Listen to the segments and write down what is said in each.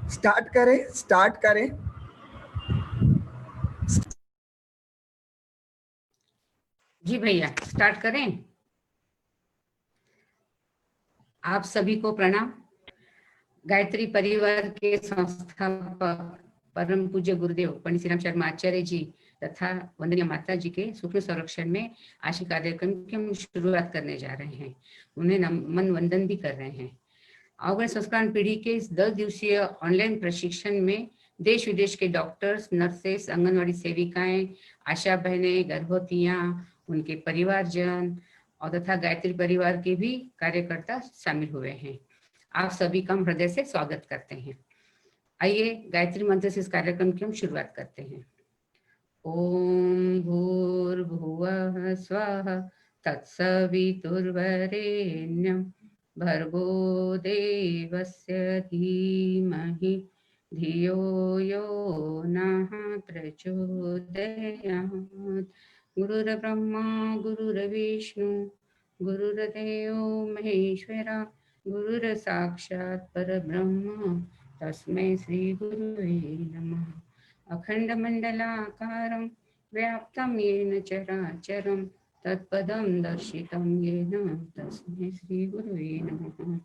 Start करें। जी भैया, start करें। आप सभी को प्रणाम। गायत्री परिवार के संस्थापक परम पूज्य गुरुदेव पंडित श्री राम शर्मा आचार्य जी तथा वंदनीय माता जी के सूक्ष्म संरक्षण में आज कार्यक्रम की हम शुरुआत करने जा रहे हैं। उन्हें नमन वंदन भी कर रहे हैं। अवगण संस्कार पीढ़ी के इस 10 दिवसीय ऑनलाइन प्रशिक्षण में देश विदेश के डॉक्टर्स, नर्सेस, आंगनवाड़ी सेविकाएं, आशा बहनें, गर्भवतियां, उनके परिवारजन और तथा गायत्री परिवार के भी कार्यकर्ता शामिल हुए हैं। आप सभी का हम हृदय से स्वागत करते हैं। आइए गायत्री मंत्र से इस कार्यक्रम की हम शुरुआत करते हैं। ओम भूर्भुवः स्वः तत्सवितुर्वरेण्यं भर्गो देवस्य धीमहि धियो यो नः प्रचोदयात्। गुरुर्ब्रह्मा गुरुर्विष्णु गुरुर्देवो महेश्वरा गुरुर्साक्षात् परब्रह्म तस्मै श्री गुरुवे नमः। अखण्डमण्डलाकारं व्याप्तं येन चराचरं तत्पदं दर्शितं येन तस्मै श्री गुरुवे नमः।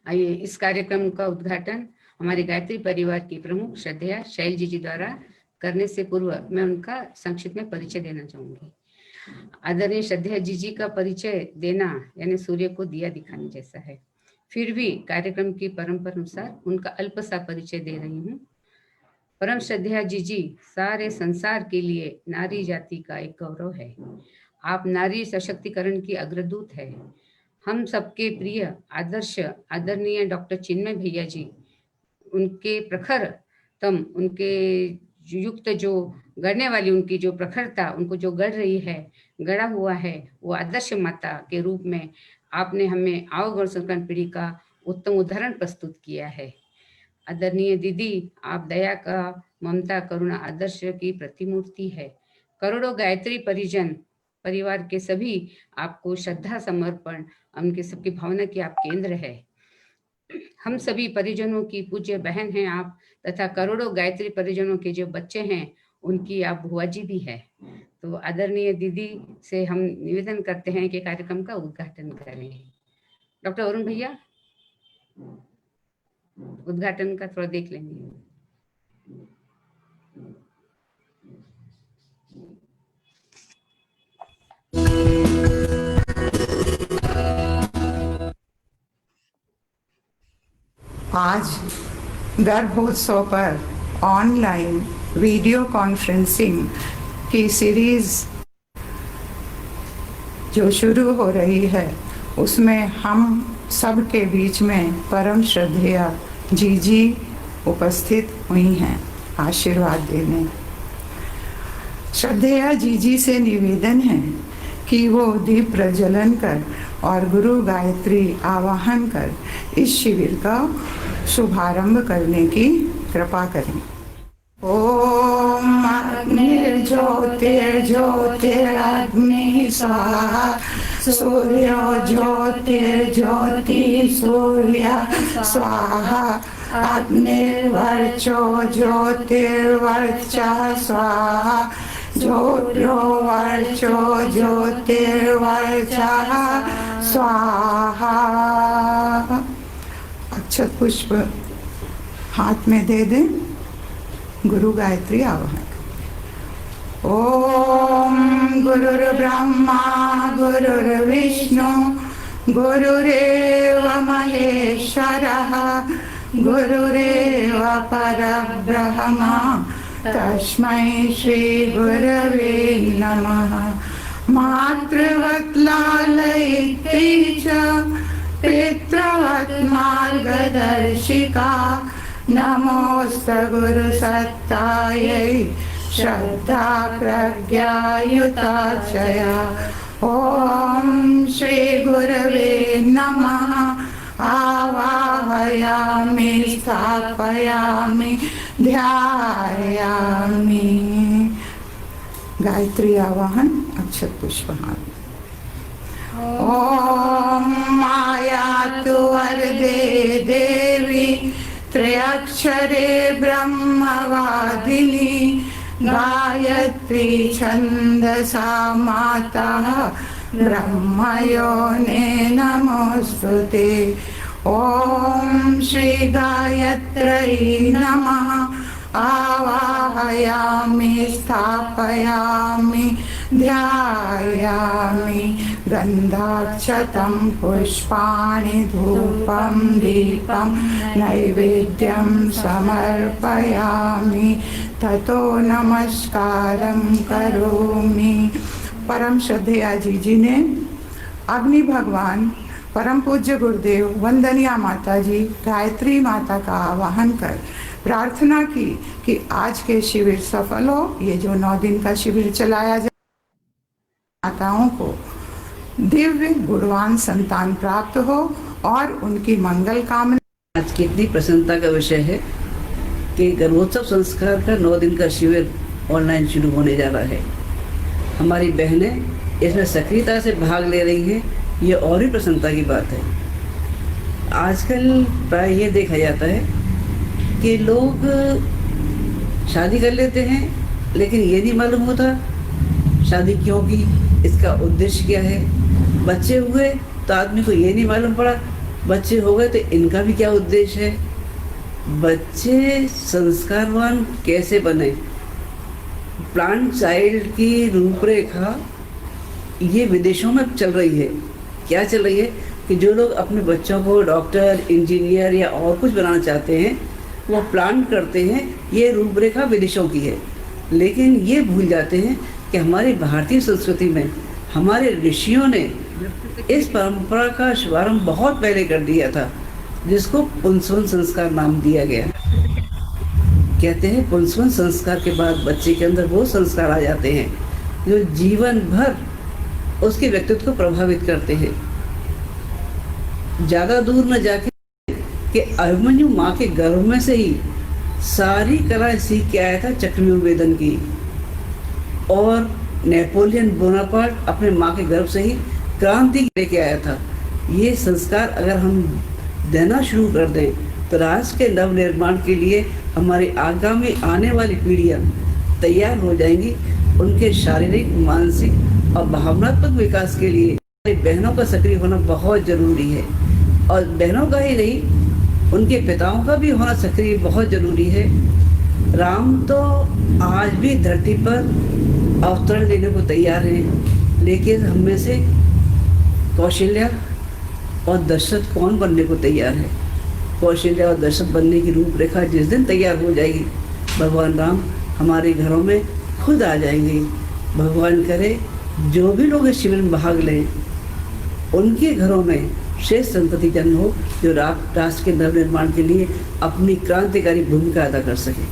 आइए इस कार्यक्रम का उद्घाटन हमारे गायत्री परिवार की प्रमुख श्रद्धेया शैल जी द्वारा करने से पूर्व मैं उनका संक्षिप्त में परिचय देना चाहूंगी। आदरणीय श्रद्धेया जी का परिचय देना यानी सूर्य को दिया दिखाने जैसा है। फिर भी कार्यक्रम की परंपरा अनुसार उनका अल्प सा परिचय दे रही हूँ। परम श्रद्धेया जी सारे संसार के लिए नारी जाति का एक गौरव है। आप नारी सशक्तिकरण की अग्रदूत है। हम सबके प्रिय आदर्श आदरणीय डॉक्टर चिन्मय भैया जी, उनके प्रखरतम, उनके युक्त जो गढ़ने वाली उनकी जो प्रखरता, उनको जो गढ़ रही है, गढ़ा हुआ है, वो आदर्श माता के रूप में आपने हमें अवगण संस्कार पीढ़ी का उत्तम उदाहरण प्रस्तुत किया है। आदरणीय दीदी, आप दया का, ममता, करुणा, आदर्श की प्रतिमूर्ति है। करोड़ों गायत्री परिजन परिवार के सभी आपको श्रद्धा समर्पण, उनके सबकी भावना की आप केंद्र है। हम सभी परिजनों की पूज्य बहन हैं आप, तथा करोड़ों गायत्री परिजनों के जो बच्चे हैं उनकी आप बुआ जी भी है। तो आदरणीय दीदी से हम निवेदन करते हैं कि कार्यक्रम का उद्घाटन करें। डॉक्टर अरुण भैया उद्घाटन का थोड़ा देख लेंगे। आज गर्भोत्सव पर ऑनलाइन वीडियो कॉन्फ्रेंसिंग की सीरीज जो शुरू हो रही है, उसमें हम सब के बीच में परम श्रद्धेया जी उपस्थित हुई हैं आशीर्वाद देने। श्रद्धेया जी से निवेदन है कि वो दीप प्रज्वलन कर और गुरु गायत्री आवाहन कर इस शिविर का शुभारंभ करने की कृपा करें। ओम अग्निर्ज्योतिर्ज्योतिरग्नि स्वाहा सूर्यो ज्योतिर्ज्योति सूर्य स्वाहा अग्निर्वर्चो ज्योतिर्वर्चा स्वाहा ज्योतिर्वर्चो ज्योतिर्वर्चा स्वाहा। अक्षत पुष्प हाथ में दे दें। गुरु गायत्री आवाहन। ओम गुरुर्ब्रह्मा गुरुर्विष्णु गुरुरेव महेश्वरः गुरुरेव परब्रह्म तस्मै श्री गुरवे नमः। मातृवत् लालयित्री च पितृवत् मार्गदर्शिका नमोऽस्तु गुरुसत्तायै श्रद्धा प्रज्ञायुताचया। ओम श्री गुरवे नमः। आवाहयामि स्थापयामि ध्यायामि। गायत्री आवाहन अक्षत पुष्प हाथ। ओम माया तु वरदे अक्षरे ब्रह्मवादिनी गायत्री छन्दसा माता ब्रह्मयोने नमोस्तुते। ॐ श्री गायत्र्यै नमः। आवाहयामि स्थापयामि ध्यायामि गन्धाक्षतं पुष्पाणि धूपं दीपं नैवेद्यं समर्पयामि ततो नमस्कारं करोमि। परम श्रद्धेया जी ने अग्नि भगवान परम पूज्य गुरुदेव वंदनिया माता जी गायत्री माता का आवाहन कर प्रार्थना की कि आज के शिविर सफल हो। ये जो 9 दिन का शिविर चलाया जाए, माताओं को दिव्य गुणवान संतान प्राप्त हो और उनकी मंगल कामना। आज की इतनी प्रसन्नता का विषय है कि गर्भोत्सव संस्कार का 9 दिन का शिविर ऑनलाइन शुरू होने जा रहा है। हमारी बहनें इसमें सक्रियता से भाग ले रही हैं, ये और भी प्रसन्नता की बात है। आजकल प्राय ये देखा जाता है कि लोग शादी कर लेते हैं लेकिन ये नहीं मालूम होता शादी क्यों की, इसका उद्देश्य क्या है। बच्चे हुए तो आदमी को ये नहीं मालूम पड़ा बच्चे हो गए तो इनका भी क्या उद्देश्य है। बच्चे संस्कारवान कैसे बने, प्लांट चाइल्ड की रूपरेखा ये विदेशों में चल रही है। क्या चल रही है कि जो लोग अपने बच्चों को डॉक्टर, इंजीनियर या और कुछ बनाना चाहते हैं वो प्लान करते हैं। ये रूपरेखा विदेशों की है, लेकिन ये भूल जाते हैं कि हमारी भारतीय संस्कृति में हमारे ऋषियों ने इस परंपरा का शुभारंभ बहुत पहले कर दिया था, जिसको पुंसवन संस्कार नाम दिया गया। कहते हैं पुंसवन संस्कार के बाद बच्चे के अंदर वो संस्कार आ जाते हैं जो जीवन भर उसके व्यक्तित्व को प्रभावित करते हैं। ज़्यादा दूर न जाके कि अभिमन्यु माँ के गर्भ में से ही सारी कलाएं सीख के आया था चक्रव्यूह वेदन की, और नेपोलियन बोनापार्ट अपने माँ के गर्भ से ही क्रांति लेके आया था। ये संस्कार अगर हम देना शुरू कर दें तो राष्ट्र के नवनिर्माण के लिए हमारी आगामी आने वाली पीढ़ियाँ तैयार हो जाएंगी। उनके शारीरिक, मानसिक और भावनात्मक विकास के लिए हमारी बहनों का सक्रिय होना बहुत जरूरी है, और बहनों का ही नहीं उनके पिताओं का भी होना सक्रिय बहुत जरूरी है। राम तो आज भी धरती पर अवतरण लेने को तैयार हैं, लेकिन हम में से कौशल्या और दशरथ कौन बनने को तैयार है। कौशल्या और दशरथ बनने की रूपरेखा जिस दिन तैयार हो जाएगी, भगवान राम हमारे घरों में खुद आ जाएंगे। भगवान करे जो भी लोग इस शिविर में भाग लें उनके घरों में श्रेष्ठ संतति जन्म हो, जो राष्ट्र के नवनिर्माण के लिए अपनी क्रांतिकारी भूमिका अदा कर सके।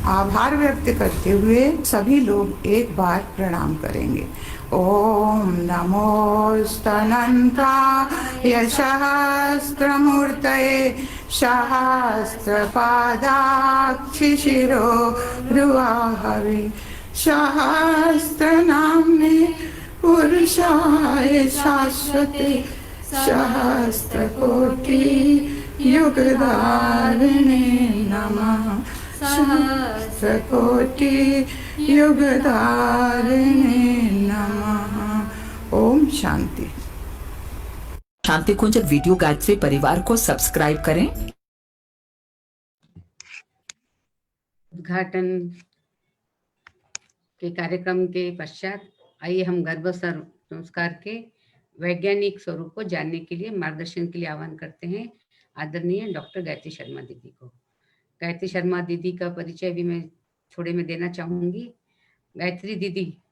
आभार व्यक्त करते हुए सभी लोग एक बार प्रणाम करेंगे। ओम नमोस्तनन्ताय सहस्त्रमूर्तये सहस्रपादाक्षिशिरोरुवाहवे सहस्रनाम्ने पुरुषाय शाश्वते सहस्रकोटि युगधारिणे नमः। सहस्रकोटि युगधारिणे नमः। ओम शांति। शांति कुंज वीडियो गायत्री परिवार को सब्सक्राइब करें। उद्घाटन के कार्यक्रम के पश्चात आइए हम गर्भ संस्कार के वैज्ञानिक स्वरूप को जानने के लिए मार्गदर्शन के लिए आह्वान करते हैं आदरणीय डॉक्टर गायत्री शर्मा दीदी को। गायत्री शर्मा दीदी का परिचय भी मैं थोड़े में देना चाहूँगी। गायत्री दीदी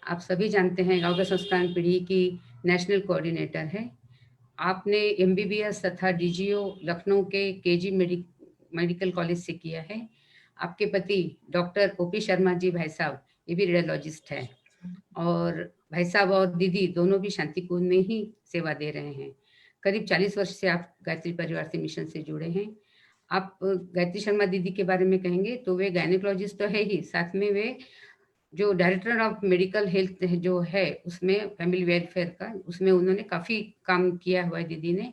आप सभी जानते हैं गर्भ संस्कार पीढ़ी की नेशनल कोऑर्डिनेटर है। आपने MBBS तथा DGO लखनऊ के KG मेडिकल कॉलेज से किया है। आपके पति डॉक्टर OP शर्मा जी भाई साहब ये भी रेडियोलॉजिस्ट है, और भाई साहब और दीदी दोनों भी शांति कुंज में ही सेवा दे रहे हैं। करीब 40 वर्ष से आप गायत्री परिवार से मिशन से जुड़े हैं। आप गायत्री शर्मा दीदी के बारे में कहेंगे तो वे गायनेकोलॉजिस्ट तो है ही, साथ में वे जो डायरेक्टर ऑफ मेडिकल हेल्थ जो है उसमें फैमिली वेलफेयर का, उसमें उन्होंने काफ़ी काम किया हुआ है दीदी ने,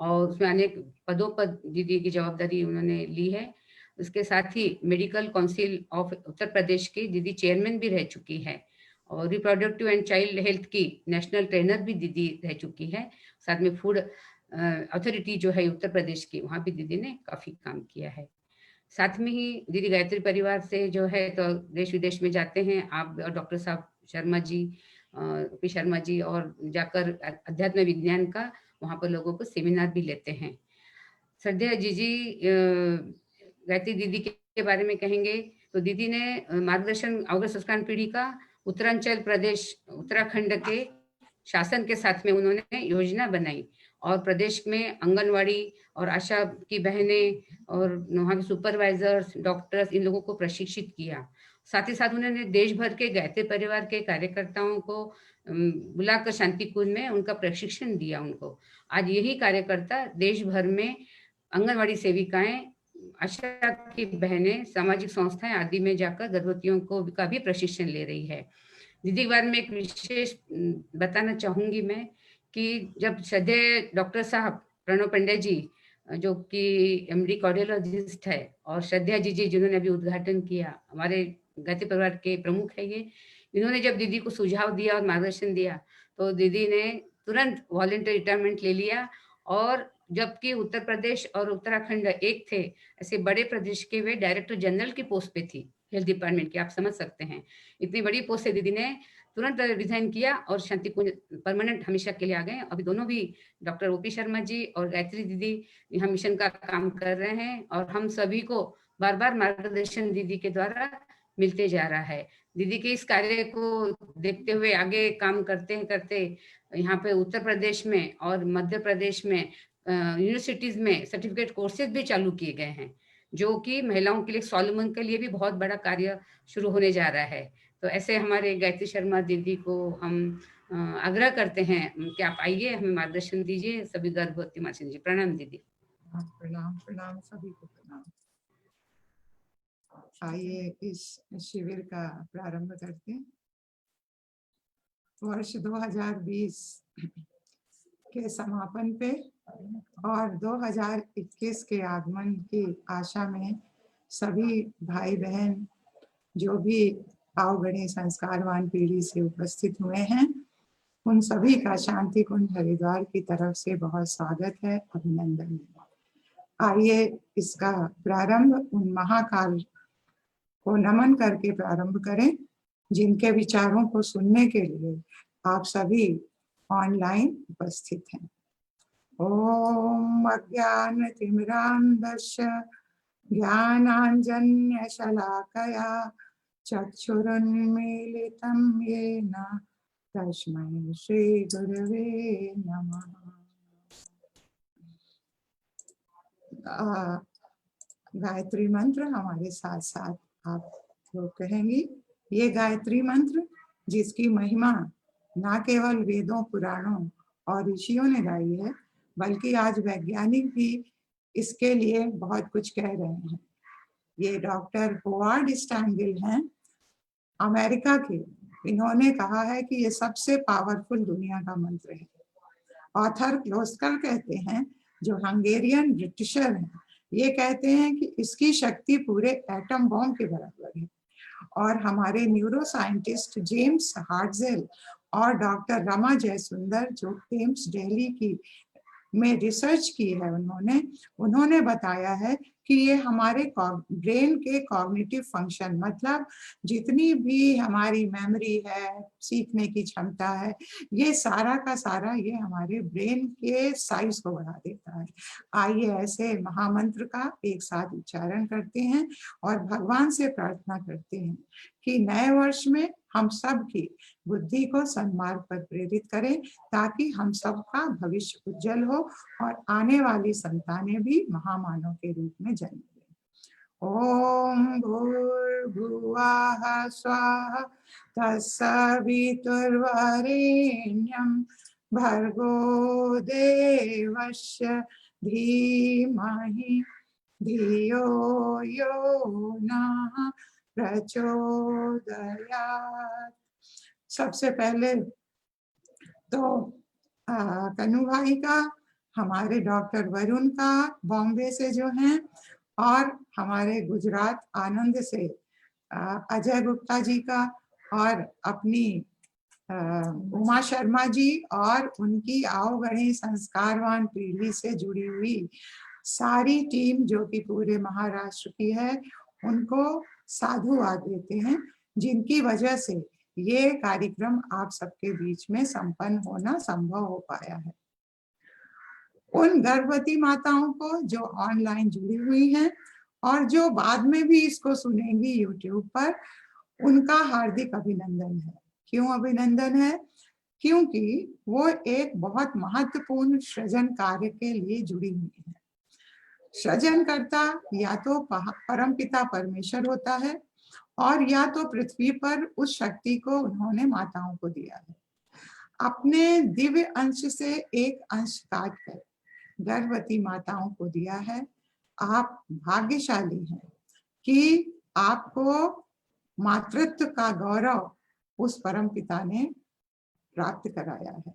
और उसमें अनेक पदों पर दीदी की जवाबदारी उन्होंने ली है। उसके साथ ही medical council of Uttar Pradesh की दीदी चेयरमैन भी रह चुकी है, और रिप्रोडक्टिव एंड चाइल्ड हेल्थ की नेशनल ट्रेनर भी दीदी रह चुकी है। साथ में फूड अथॉरिटी जो है उत्तर प्रदेश की, वहाँ भी दीदी ने काफ़ी काम किया है। साथ में ही दीदी गायत्री परिवार से जो है तो देश विदेश में जाते हैं आप और डॉक्टर साहब शर्मा जी, पी शर्मा जी, और जाकर अध्यात्म विज्ञान का वहाँ पर लोगों को सेमिनार भी लेते हैं। श्रद्धेय जी गायत्री दीदी के बारे में कहेंगे तो दीदी ने मार्गदर्शन अवगत संस्कार पीढ़ी का उत्तरांचल प्रदेश उत्तराखंड के शासन के साथ में उन्होंने योजना बनाई, और प्रदेश में आंगनवाड़ी और आशा की बहनें और वहाँ के सुपरवाइजर्स, डॉक्टर्स, इन लोगों को प्रशिक्षित किया। साथ ही साथ उन्होंने देश भर के गायत्री परिवार के कार्यकर्ताओं को बुलाकर शांति कुंज में उनका प्रशिक्षण दिया उनको। आज यही कार्यकर्ता देश भर में आंगनवाड़ी सेविकाएं, आशा की बहनें, सामाजिक संस्थाएं आदि में जाकर गर्भवतियों को का भी प्रशिक्षण ले रही है। दीदी के बारे में एक विशेष बताना चाहूंगी मैं कि जब श्रद्धेय डॉक्टर साहब प्रणव पंडित जी जो कि एमडी कार्डियोलॉजिस्ट है, और श्रद्धेय जी जिन्होंने अभी उद्घाटन किया, हमारे गायत्री परिवार के प्रमुख है ये, इन्होंने जब दीदी को सुझाव दिया और मार्गदर्शन दिया तो दीदी ने तुरंत वॉलंटियर रिटायरमेंट ले लिया। और जबकि उत्तर प्रदेश और उत्तराखंड एक थे, ऐसे बड़े प्रदेश के वे डायरेक्टर जनरल की पोस्ट पे थी हेल्थ डिपार्टमेंट की, आप समझ सकते हैं इतनी बड़ी पोस्ट से दीदी ने तुरंत रिजाइन किया और शांति कुंज परमानेंट हमेशा के लिए आ गए। अभी दोनों भी डॉक्टर ओपी शर्मा जी और गायत्री दीदी यहाँ मिशन का काम कर रहे हैं, और हम सभी को बार बार मार्गदर्शन दीदी के द्वारा मिलते जा रहा है। दीदी के इस कार्य को देखते हुए आगे काम करते करते यहाँ पे उत्तर प्रदेश में और मध्य प्रदेश में यूनिवर्सिटीज में सर्टिफिकेट कोर्सेज भी चालू किए गए हैं, जो कि महिलाओं के लिए स्वावलंबन के लिए भी बहुत बड़ा कार्य शुरू होने जा रहा है। तो ऐसे हमारे गायत्री शर्मा दीदी को हम आग्रह करते हैं कि आप आइए, हमें मार्गदर्शन दीजिए, सभी गर्भवती माता जी। प्रणाम दीदी। प्रणाम प्रणाम, सभी को प्रणाम। आइए इस शिविर का प्रारंभ करते हैं। वर्ष 2020 के समापन पे और 2021 के आगमन की आशा में सभी भाई बहन जो भी अवगणी संस्कारवान पीढ़ी से उपस्थित हुए हैं, उन सभी का शांति कुंज हरिद्वार की तरफ से बहुत स्वागत है, अभिनंदन है। आइए इसका प्रारंभ उन महाकाल को नमन करके प्रारंभ करें जिनके विचारों को सुनने के लिए आप सभी ऑनलाइन उपस्थित हैं। ओम अज्ञानतिमिरान्धस्य ज्ञानाञ्जन्य शलाकया चक्षुरुन्मीलितं येन तस्मै श्री गुरवे नमः। गायत्री मंत्र हमारे साथ साथ आप लोग कहेंगी। ये गायत्री मंत्र जिसकी महिमा ना केवल वेदों, पुराणों और ऋषियों ने गाई है, बल्कि आज वैज्ञानिक भी इसके लिए बहुत कुछ कह रहे हैं। ये डॉक्टर होवार्ड स्टैनगिल हैं, अमेरिका के। इन्होंने कहा है कि ये सबसे पावरफुल दुनिया का मंत्र है। ऑथर क्लोस्कर कहते हैं, जो हंगेरियन ब्रिटिशर हैं, ये कहते हैं कि इसकी शक्ति पूरे एटम बॉम्ब के बराबर है। और हमारे न्यूरो साइंटिस्ट जेम्स हार्टजेल और डॉक्टर रमा जयसुंदर, जो एम्स दिल्ली की में रिसर्च की है, उन्होंने बताया है कि ये हमारे ब्रेन के कॉग्निटिव फंक्शन, मतलब जितनी भी हमारी मेमोरी है, सीखने की क्षमता है, ये सारा का सारा ये हमारे ब्रेन के साइज को बढ़ा देता है। आइए ऐसे महामंत्र का एक साथ उच्चारण करते हैं और भगवान से प्रार्थना करते हैं कि नए वर्ष में हम सब की बुद्धि को सन्मार्ग पर प्रेरित करें, ताकि हम सबका भविष्य उज्जवल हो और आने वाली संतानें भी महामानव के रूप में जन्म लें। ओम भूर्भुवः स्वः तत्सवितुर्वरेण्यं भर्गो देवस्य धीमहि धियो यो नः प्रचोदयात्। सबसे पहले तो कन्नू भाई का, हमारे डॉक्टर वरुण का बॉम्बे से जो हैं, और हमारे गुजरात आनंद से अजय गुप्ता जी का और अपनी उमा शर्मा जी और उनकी आओगढ़ी संस्कारवान पीढ़ी से जुड़ी हुई सारी टीम जो कि पूरे महाराष्ट्र की है, उनको साधुवाद देते हैं, जिनकी वजह से ये कार्यक्रम आप सबके बीच में संपन्न होना संभव हो पाया है। उन गर्भवती माताओं को जो ऑनलाइन जुड़ी हुई हैं और जो बाद में भी इसको सुनेंगी यूट्यूब पर, उनका हार्दिक अभिनंदन है। क्यों अभिनंदन है? क्योंकि वो एक बहुत महत्वपूर्ण सृजन कार्य के लिए जुड़ी हुई है। सृजनकर्ता या तो परमपिता परमेश्वर होता है और या तो पृथ्वी पर उस शक्ति को उन्होंने माताओं को दिया है। अपने दिव्य अंश से एक अंश काट कर गर्भवती माताओं को दिया है। आप भाग्यशाली हैं कि आपको मातृत्व का गौरव उस परमपिता ने प्राप्त कराया है।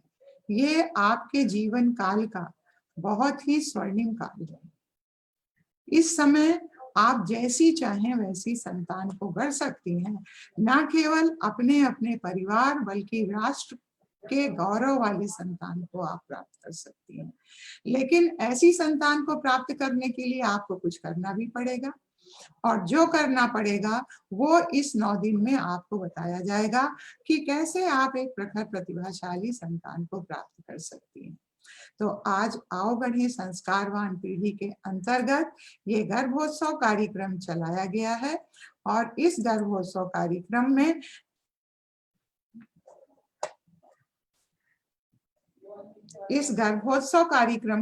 ये आपके जीवन काल का बहुत ही स्वर्णिम काल है। इस समय आप जैसी चाहें वैसी संतान को कर सकती हैं, न केवल अपने अपने परिवार बल्कि राष्ट्र के गौरव वाली संतान को आप प्राप्त कर सकती हैं। लेकिन ऐसी संतान को प्राप्त करने के लिए आपको कुछ करना भी पड़ेगा, और जो करना पड़ेगा वो इस 9 दिन में आपको बताया जाएगा कि कैसे आप एक प्रखर प्रतिभाशाली संतान को प्राप्त कर सकती हैं। तो आज आओगढ़ी संस्कारवान पीढ़ी के अंतर्गत ये गर्भोत्सव कार्यक्रम चलाया गया है, और इस गर्भोत्सव कार्यक्रम में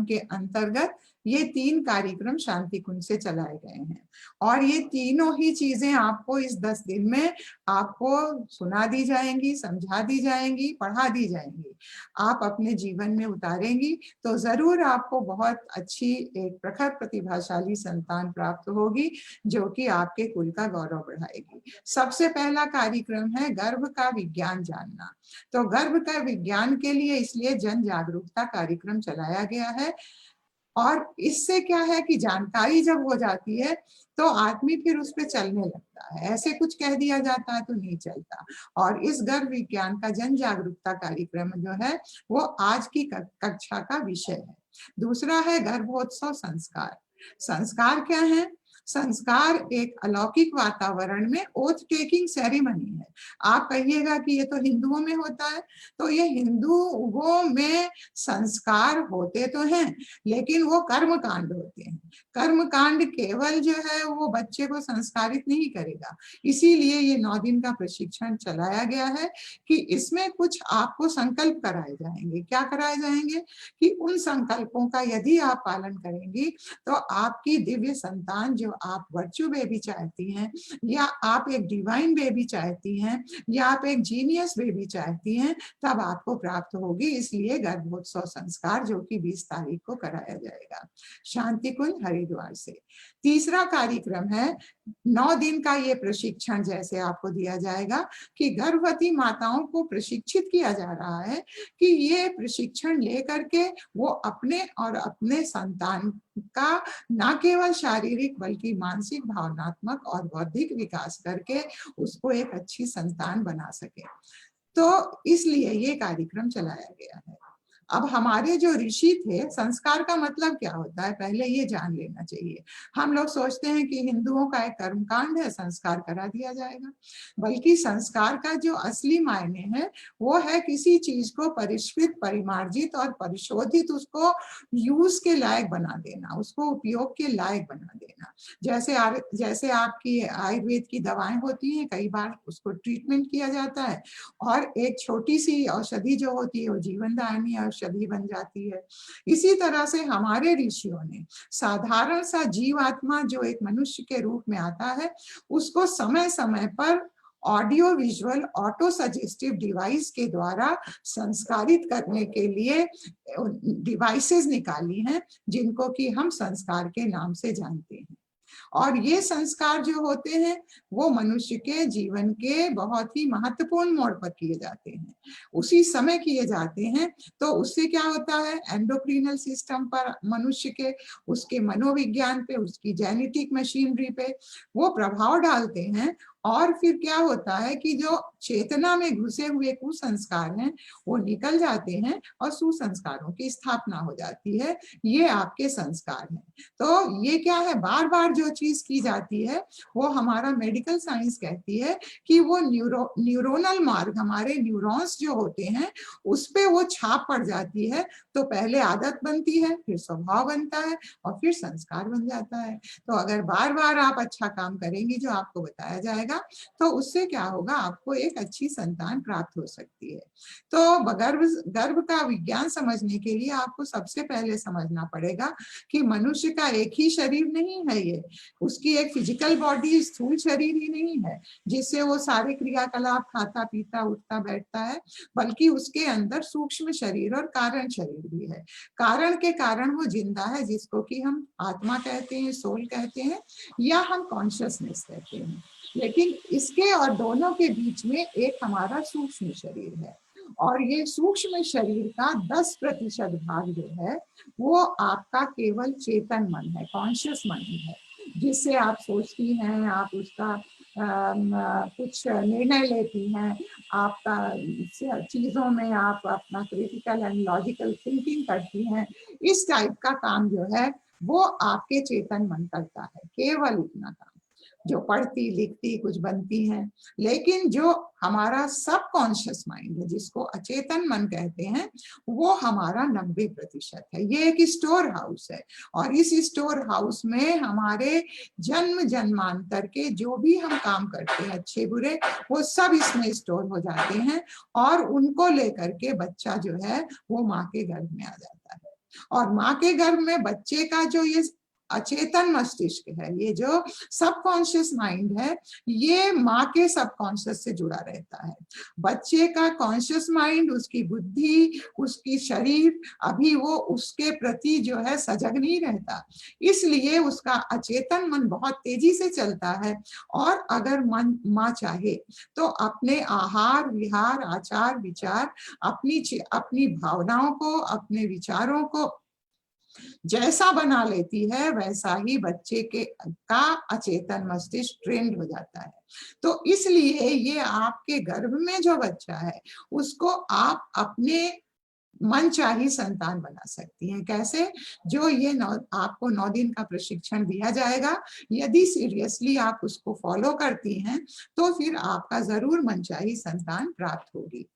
के अंतर्गत ये 3 कार्यक्रम शांति कुंज से चलाए गए हैं, और ये तीनों ही चीजें आपको इस 10 दिन में आपको सुना दी जाएंगी, समझा दी जाएंगी, पढ़ा दी जाएंगी। आप अपने जीवन में उतारेंगी तो जरूर आपको बहुत अच्छी एक प्रखर प्रतिभाशाली संतान प्राप्त होगी, जो कि आपके कुल का गौरव बढ़ाएगी। सबसे पहला कार्यक्रम है गर्भ का विज्ञान जानना। तो गर्भ का विज्ञान के लिए इसलिए जन जागरूकता कार्यक्रम चलाया गया है, और इससे क्या है कि जानकारी जब हो जाती है तो आदमी फिर उस पे चलने लगता है। ऐसे कुछ कह दिया जाता है तो नहीं चलता। और इस गर्भ विज्ञान का जन जागरूकता कार्यक्रम जो है वो आज की कक्षा का विषय है। दूसरा है गर्भोत्सव संस्कार। संस्कार क्या है? संस्कार एक अलौकिक वातावरण में ओथ टेकिंग सेरेमनी है। आप कहिएगा कि ये तो हिंदुओं में होता है, तो ये हिंदुओं में संस्कार होते तो हैं, लेकिन वो कर्म कांड होते हैं। कर्म कांड केवल जो है वो बच्चे को संस्कारित नहीं करेगा। इसीलिए ये 9 दिन का प्रशिक्षण चलाया गया है कि इसमें कुछ आपको संकल्प कराए जाएंगे। क्या कराए जाएंगे? कि उन संकल्पों का यदि आप पालन करेंगी तो आपकी दिव्य संतान, जो आप वर्चू बेबी चाहती हैं, या आप एक डिवाइन बेबी चाहती हैं, या आप एक जीनियस बेबी चाहती हैं, तब आपको प्राप्त होगी। इसलिए गर्भोत्सव संस्कार जो कि 20 तारीख को कराया जाएगा शांति कुंज हरिद्वार से। तीसरा कार्यक्रम है 9 दिन का ये प्रशिक्षण जैसे आपको दिया जाएगा कि गर्भवती माताओं को प्रशिक्षित किया जा रहा है कि ये प्रशिक्षण लेकर के वो अपने और अपने संतान का न केवल शारीरिक बल्कि मानसिक, भावनात्मक और बौद्धिक विकास करके उसको एक अच्छी संतान बना सके। तो इसलिए ये कार्यक्रम चलाया गया है। अब हमारे जो ऋषि थे, संस्कार का मतलब क्या होता है पहले ये जान लेना चाहिए। हम लोग सोचते हैं कि हिंदुओं का एक कर्मकांड है, संस्कार करा दिया जाएगा, बल्कि संस्कार का जो असली मायने है वो है किसी चीज को परिष्कृत, परिमार्जित और परिशोधित, उसको यूज के लायक बना देना, उसको उपयोग के लायक बना देना। जैसे आपकी आयुर्वेद की दवाएं होती हैं, कई बार उसको ट्रीटमेंट किया जाता है, और एक छोटी सी औषधि जो होती है वो जीवनदायिनी औषधि बन जाती है। इसी तरह से हमारे ऋषियों ने साधारण सा जीवात्मा जो एक मनुष्य के रूप में आता है, उसको समय समय पर audio visual auto suggestive device के द्वारा संस्कारित करने के लिए डिवाइसेस निकाली हैं, जिनको कि हम संस्कार के नाम से जानते हैं। और ये संस्कार जो होते हैं वो मनुष्य के जीवन के बहुत ही महत्वपूर्ण मोड़ पर किए जाते हैं, उसी समय किए जाते हैं। तो उससे क्या होता है, एंडोक्रिनल सिस्टम पर मनुष्य के, उसके मनोविज्ञान पे, उसकी जेनेटिक मशीनरी पे वो प्रभाव डालते हैं। और फिर क्या होता है कि जो चेतना में घुसे हुए कुसंस्कार हैं वो निकल जाते हैं और सुसंस्कारों की स्थापना हो जाती है। ये आपके संस्कार हैं। तो ये क्या है, बार बार जो चीज की जाती है वो हमारा मेडिकल साइंस कहती है कि वो न्यूरोनल मार्ग, हमारे न्यूरॉन्स जो होते हैं उस पे वो छाप पड़ जाती है। तो पहले आदत बनती है, फिर स्वभाव बनता है और फिर संस्कार बन जाता है। तो अगर बार बार आप अच्छा काम करेंगी जो आपको बताया जाएगा तो उससे क्या होगा, आपको एक अच्छी संतान प्राप्त हो सकती है। तो गर्भ का विज्ञान समझने के लिए आपको सबसे पहले समझना पड़ेगा कि मनुष्य का एक ही शरीर नहीं है, ये उसकी एक फिजिकल बॉडी, स्थूल शरीर ही नहीं है जिससे वो सारे क्रियाकलाप, खाता पीता उठता बैठता है, बल्कि उसके अंदर सूक्ष्म शरीर और कारण शरीर भी है। कारण के कारण वो जिंदा है, जिसको कि हम आत्मा कहते हैं, सोल कहते हैं, या हम कॉन्शियसनेस कहते हैं। लेकिन इसके और दोनों के बीच में एक हमारा सूक्ष्म शरीर है, और ये सूक्ष्म शरीर का 10% भाग जो है वो आपका केवल चेतन मन है, कॉन्शियस मन ही है, जिससे आप सोचती हैं, आप उसका कुछ निर्णय लेती हैं, आपका चीजों में आप अपना क्रिटिकल एंड लॉजिकल थिंकिंग करती हैं। इस टाइप का काम जो है वो आपके चेतन मन करता है, केवल इतना काम, जो पढ़ती लिखती कुछ बनती हैं। लेकिन जो हमारा सब कॉन्शियस माइंड है, जिसको अचेतन मन कहते हैं, वो हमारा 90% है। ये एक स्टोर हाउस है, और इस स्टोर हाउस में हमारे जन्म जन्मांतर के जो भी हम काम करते हैं, अच्छे बुरे, वो सब इसमें स्टोर हो जाते हैं। और उनको लेकर के बच्चा जो है वो माँ के गर्भ में आ जाता है। और माँ के गर्भ में बच्चे का जो ये अचेतन मस्तिष्क है, ये जो सबकॉन्शियस माइंड है, ये माँ के सबकॉन्शियस से जुड़ा रहता है। बच्चे का कॉन्शियस माइंड, उसकी बुद्धि, उसकी शरीर, अभी वो उसके प्रति जो है सजग नहीं रहता, इसलिए उसका अचेतन मन बहुत तेजी से चलता है। और अगर माँ चाहे तो अपने आहार विहार, आचार विचार, अपनी भावनाओं को, अपने विचारों को जैसा बना लेती है, वैसा ही बच्चे का अचेतन मस्तिष्क ट्रेंड हो जाता है। तो इसलिए ये आपके गर्भ में जो बच्चा है उसको आप अपने मनचाही संतान बना सकती हैं। कैसे? जो ये आपको 9 दिन का प्रशिक्षण दिया जाएगा, यदि सीरियसली आप उसको फॉलो करती हैं तो फिर आपका जरूर मनचाही संतान प्राप्त होगी।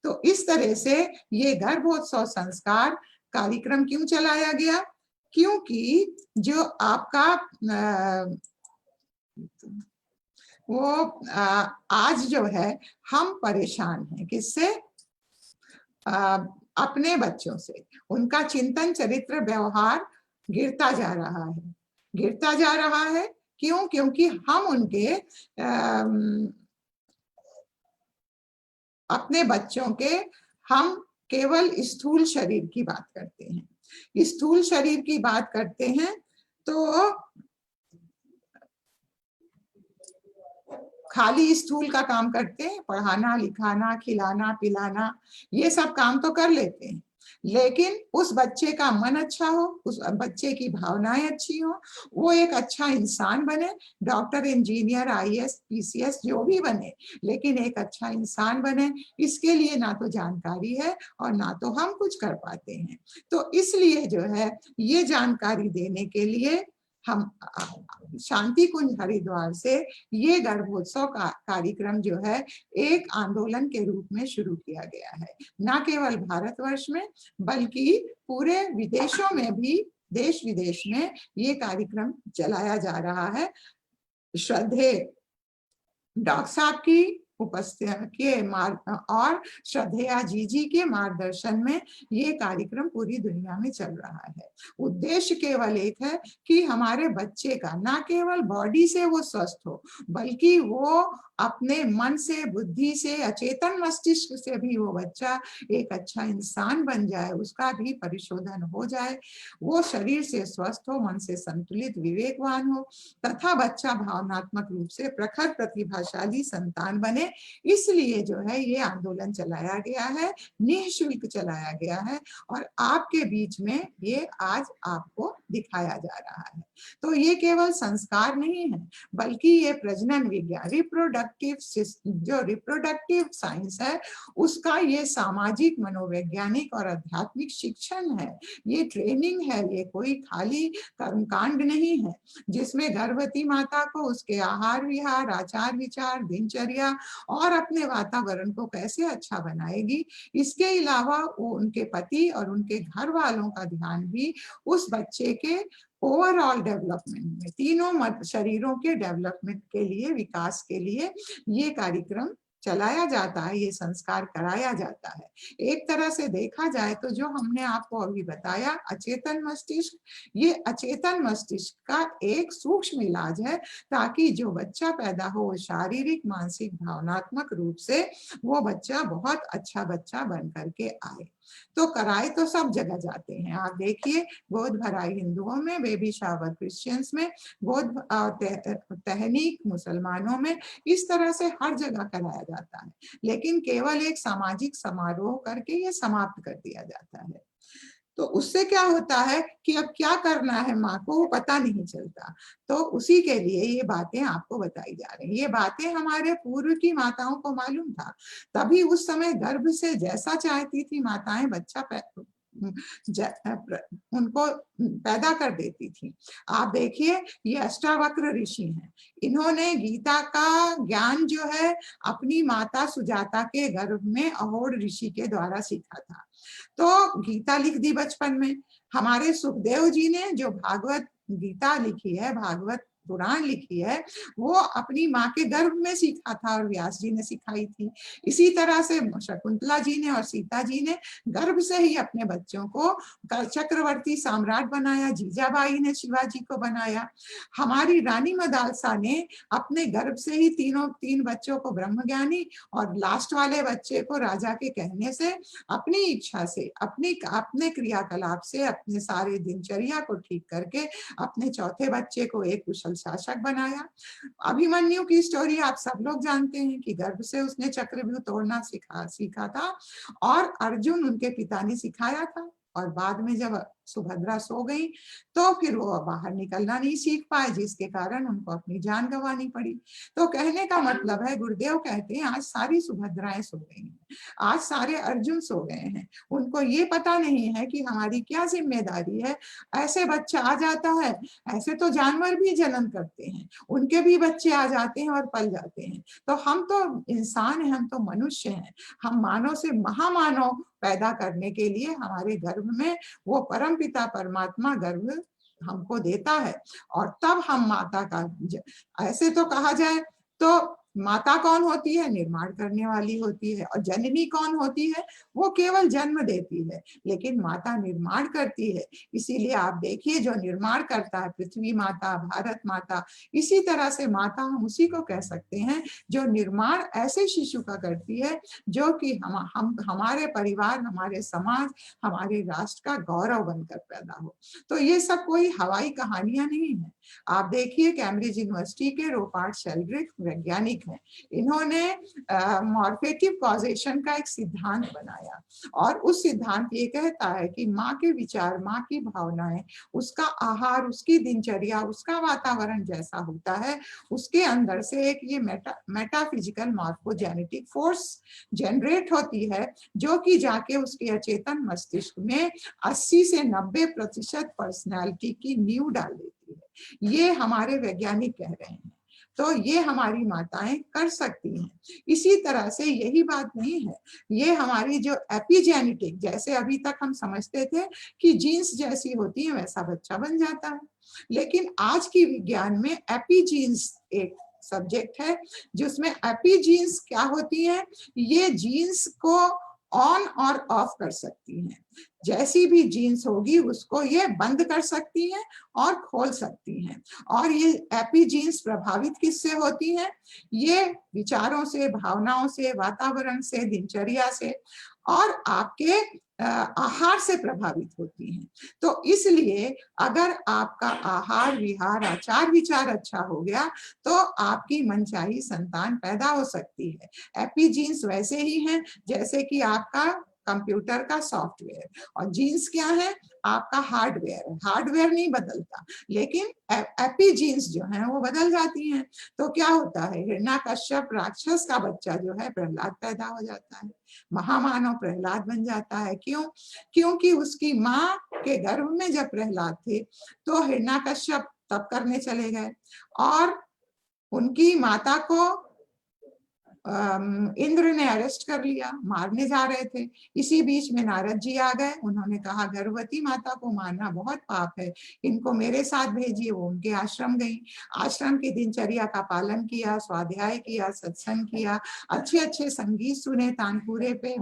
तो इस तरह से ये गर्भोत्सव संस्कार कार्यक्रम क्यों चलाया गया? क्योंकि जो आपका आज जो है हम परेशान हैं, किससे? अपने बच्चों से। उनका चिंतन, चरित्र, व्यवहार गिरता जा रहा है, गिरता जा रहा है। क्यों? क्योंकि हम उनके अपने बच्चों के हम केवल स्थूल शरीर की बात करते हैं। स्थूल शरीर की बात करते हैं तो खाली स्थूल का काम करते हैं, पढ़ाना लिखाना खिलाना पिलाना ये सब काम तो कर लेते हैं, लेकिन उस बच्चे का मन अच्छा हो, उस बच्चे की भावनाएं अच्छी हो, वो एक अच्छा इंसान बने, डॉक्टर इंजीनियर IAS PCS जो भी बने, लेकिन एक अच्छा इंसान बने, इसके लिए ना तो जानकारी है और ना तो हम कुछ कर पाते हैं। तो इसलिए जो है ये जानकारी देने के लिए हम शांति कुंज हरिद्वार से ये गर्भोत्सव का कार्यक्रम जो है एक आंदोलन के रूप में शुरू किया गया है। न केवल भारतवर्ष में बल्कि पूरे विदेशों में भी, देश विदेश में ये कार्यक्रम चलाया जा रहा है। श्रद्धेय डॉक्टर साहब की उपस्थित के और श्रद्धेया जी के मार्गदर्शन में ये कार्यक्रम पूरी दुनिया में चल रहा है। उद्देश्य केवल एक है कि हमारे बच्चे का ना केवल बॉडी से वो स्वस्थ हो, बल्कि वो अपने मन से, बुद्धि से, अचेतन मस्तिष्क से भी वो बच्चा एक अच्छा इंसान बन जाए, उसका भी परिशोधन हो जाए, वो शरीर से स्वस्थ हो, मन से संतुलित, विवेकवान हो तथा बच्चा भावनात्मक रूप से प्रखर प्रतिभाशाली संतान बने। इसलिए जो है ये आंदोलन चलाया गया है, निःशुल्क चलाया गया है और आपके बीच में ये आज आपको दिखाया जा रहा है। तो ये केवल संस्कार नहीं है, बल्कि ये प्रजनन विज्ञान, रिप्रोडक्टिव साइंस है, उसका ये सामाजिक, मनोवैज्ञानिक और आध्यात्मिक शिक्षण है, ये ट्रेनिंग है, ये कोई खाली कर्मकांड नहीं है जिसमें गर्भवती माता को उसके आहार विहार, आचार विचार, दिनचर्या और अपने वातावरण को कैसे अच्छा बनाएगी, इसके अलावा वो उनके पति और उनके घर वालों का ध्यान भी उस बच्चे के ओवरऑल डेवलपमेंट में, तीनों शरीरों के डेवलपमेंट के लिए, विकास के लिए ये कार्यक्रम चलाया जाता है, ये संस्कार कराया जाता है। एक तरह से देखा जाए तो जो हमने आपको अभी बताया अचेतन मस्तिष्क, ये अचेतन मस्तिष्क का एक सूक्ष्म इलाज है ताकि जो बच्चा पैदा हो वो शारीरिक, मानसिक, भावनात्मक रूप से वो बच्चा बहुत अच्छा बच्चा बन करके आए। तो कराए तो सब जगह जाते हैं, आप देखिए गोद भराई हिंदुओं में, बेबी शावर क्रिश्चियंस में, गोद तहनीक मुसलमानों में, इस तरह से हर जगह कराया जाता है, लेकिन केवल एक सामाजिक समारोह करके ये समाप्त कर दिया जाता है। तो उससे क्या होता है कि अब क्या करना है माँ को वो पता नहीं चलता। तो उसी के लिए ये बातें आपको बताई जा रही हैं। ये बातें हमारे पूर्व की माताओं को मालूम था, तभी उस समय गर्भ से जैसा चाहती थी माताएं बच्चा उनको पैदा कर देती थी। आप देखिए ये अष्टावक्र ऋषि हैं, इन्होंने गीता का ज्ञान जो है अपनी माता सुजाता के गर्भ में अहोड़ ऋषि के द्वारा सीखा था। तो गीता लिख दी बचपन में। हमारे सुखदेव जी ने जो भागवत गीता लिखी है, भागवत पुराण लिखी है, वो अपनी माँ के गर्भ में सीखा था और व्यास जी ने सिखाई थी। इसी तरह से शकुंतला जी ने और सीता जी ने गर्भ से ही अपने बच्चों को चक्रवर्ती सम्राट बनाया, जीजाबाई ने शिवाजी को बनाया। हमारी रानी मदालसा ने अपने गर्भ से ही तीन बच्चों को ब्रह्मज्ञानी और लास्ट वाले बच्चे को राजा के कहने से, अपनी इच्छा से, अपने क्रियाकलाप से, अपने सारे दिनचर्या को ठीक करके अपने चौथे बच्चे को एक कुशल शासक बनाया। अभिमन्यु की स्टोरी आप सब लोग जानते हैं कि गर्भ से उसने चक्रव्यूह तोड़ना सीखा था और अर्जुन उनके पिता ने सिखाया था, और बाद में जब सुभद्रा सो गई तो फिर वो बाहर निकलना नहीं सीख पाए, जिसके कारण उनको अपनी जान गंवानी पड़ी। तो कहने का मतलब है, गुरुदेव कहते हैं आज सारी सुभद्राएं सो गई हैं, आज सारे अर्जुन सो गए हैं, उनको ये पता नहीं है कि हमारी क्या जिम्मेदारी है। ऐसे बच्चा आ जाता है, ऐसे तो जानवर भी जन्म करते हैं, उनके भी बच्चे आ जाते हैं और पल जाते हैं। तो हम तो इंसान हैं, हम तो मनुष्य हैं, हम मानव से महामानव पैदा करने के लिए हमारे गर्भ में वो परम पिता परमात्मा गर्भ हमको देता है, और तब हम माता का, ऐसे तो कहा जाए तो माता कौन होती है? निर्माण करने वाली होती है। और जननी कौन होती है? वो केवल जन्म देती है, लेकिन माता निर्माण करती है। इसीलिए आप देखिए जो निर्माण करता है, पृथ्वी माता, भारत माता, इसी तरह से माता हम उसी को कह सकते हैं जो निर्माण ऐसे शिशु का करती है जो कि हम हमारे परिवार, हमारे समाज, हमारे राष्ट्र का गौरव बनकर पैदा हो। तो ये सब कोई हवाई कहानियां नहीं है। आप देखिए कैम्ब्रिज यूनिवर्सिटी के रोपार्ट शेल्ड्रिक वैज्ञानिक हैं, इन्होंने मॉर्फेटिव कॉजेशन का एक सिद्धांत बनाया, और उस सिद्धांत ये कहता है कि माँ के विचार, माँ की भावनाएं, उसका आहार, उसकी दिनचर्या, उसका वातावरण जैसा होता है, उसके अंदर से एक ये मेटाफिजिकल मॉर्फोजेनेटिक फोर्स जनरेट होती है, जो कि जाके उसके अचेतन मस्तिष्क में 80 से 90% पर्सनैलिटी की नींव डाल देती है। ये हमारे वैज्ञानिक कह रहे हैं। तो ये हमारी माताएं कर सकती हैं। इसी तरह से यही बात नहीं है, ये हमारी जो एपिजेनेटिक, जैसे अभी तक हम समझते थे कि जीन्स जैसी होती है वैसा बच्चा बन जाता है, लेकिन आज की विज्ञान में एपिजीन्स एक सब्जेक्ट है जिसमें एपीजीन्स क्या होती हैं, ये जीन्स को ऑन और ऑफ कर सकती हैं। जैसी भी जीन्स होगी उसको ये बंद कर सकती हैं और खोल सकती हैं। और ये एपीजीन्स प्रभावित किससे होती हैं, ये विचारों से, भावनाओं से, वातावरण से, दिनचर्या से और आपके आहार से प्रभावित होती हैं। तो इसलिए अगर आपका आहार विहार आचार विचार अच्छा हो गया तो आपकी मनचाही संतान पैदा हो सकती है। एपीजीन्स वैसे ही हैं जैसे कि आपका कंप्यूटर का सॉफ्टवेयर, और जीन्स क्या है, आपका हार्डवेयर है। हार्डवेयर नहीं बदलता लेकिन एपीजीन्स जो है वो बदल जाती हैं। तो क्या होता है, हिरण्यकश्यप राक्षस का बच्चा जो है प्रहलाद पैदा हो जाता है, महामानव प्रहलाद बन जाता है। क्यों? क्योंकि उसकी माँ के गर्भ में जब प्रहलाद थे तो हिरण्यकश्यप तप करने चले गए और उनकी माता को इंद्र ने अरेस्ट कर लिया, मारने जा रहे थे। इसी बीच में नारद जी आ गए, उन्होंने कहा गर्भवती माता को मारना बहुत पाप है, इनको मेरे साथ भेजिए। वो उनके आश्रम गई, आश्रम की दिनचर्या का पालन किया, स्वाध्याय किया, सत्संग किया, अच्छे अच्छे संगीत सुने, तानपुरे पे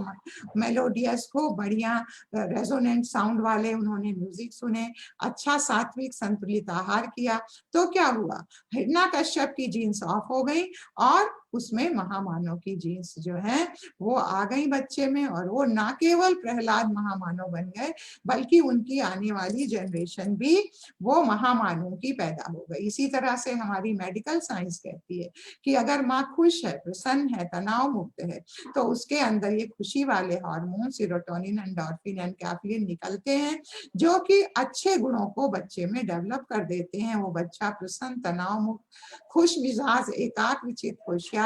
मेलोडियस को बढ़िया रेजोनेंट साउंड वाले उन्होंने म्यूजिक सुने, अच्छा सात्विक संतुलित आहार किया। तो क्या हुआ, हिरण्यकश्यप की जीन्स ऑफ हो गई और उसमें महामानव की जीन्स जो है वो आ गई बच्चे में, और वो ना केवल प्रहलाद महामानव बन गए बल्कि उनकी आने वाली जनरेशन भी वो महामानव की पैदा हो गई। इसी तरह से हमारी मेडिकल साइंस कहती है कि अगर माँ खुश है, प्रसन्न है, तनाव मुक्त है तो उसके अंदर ये खुशी वाले hormone serotonin, endorphin and caffeine निकलते हैं जो कि अच्छे गुणों को बच्चे में डेवलप कर देते हैं। वो बच्चा प्रसन्न, तनाव मुक्त, खुश मिजाज, एकाग्रचित, होशियार,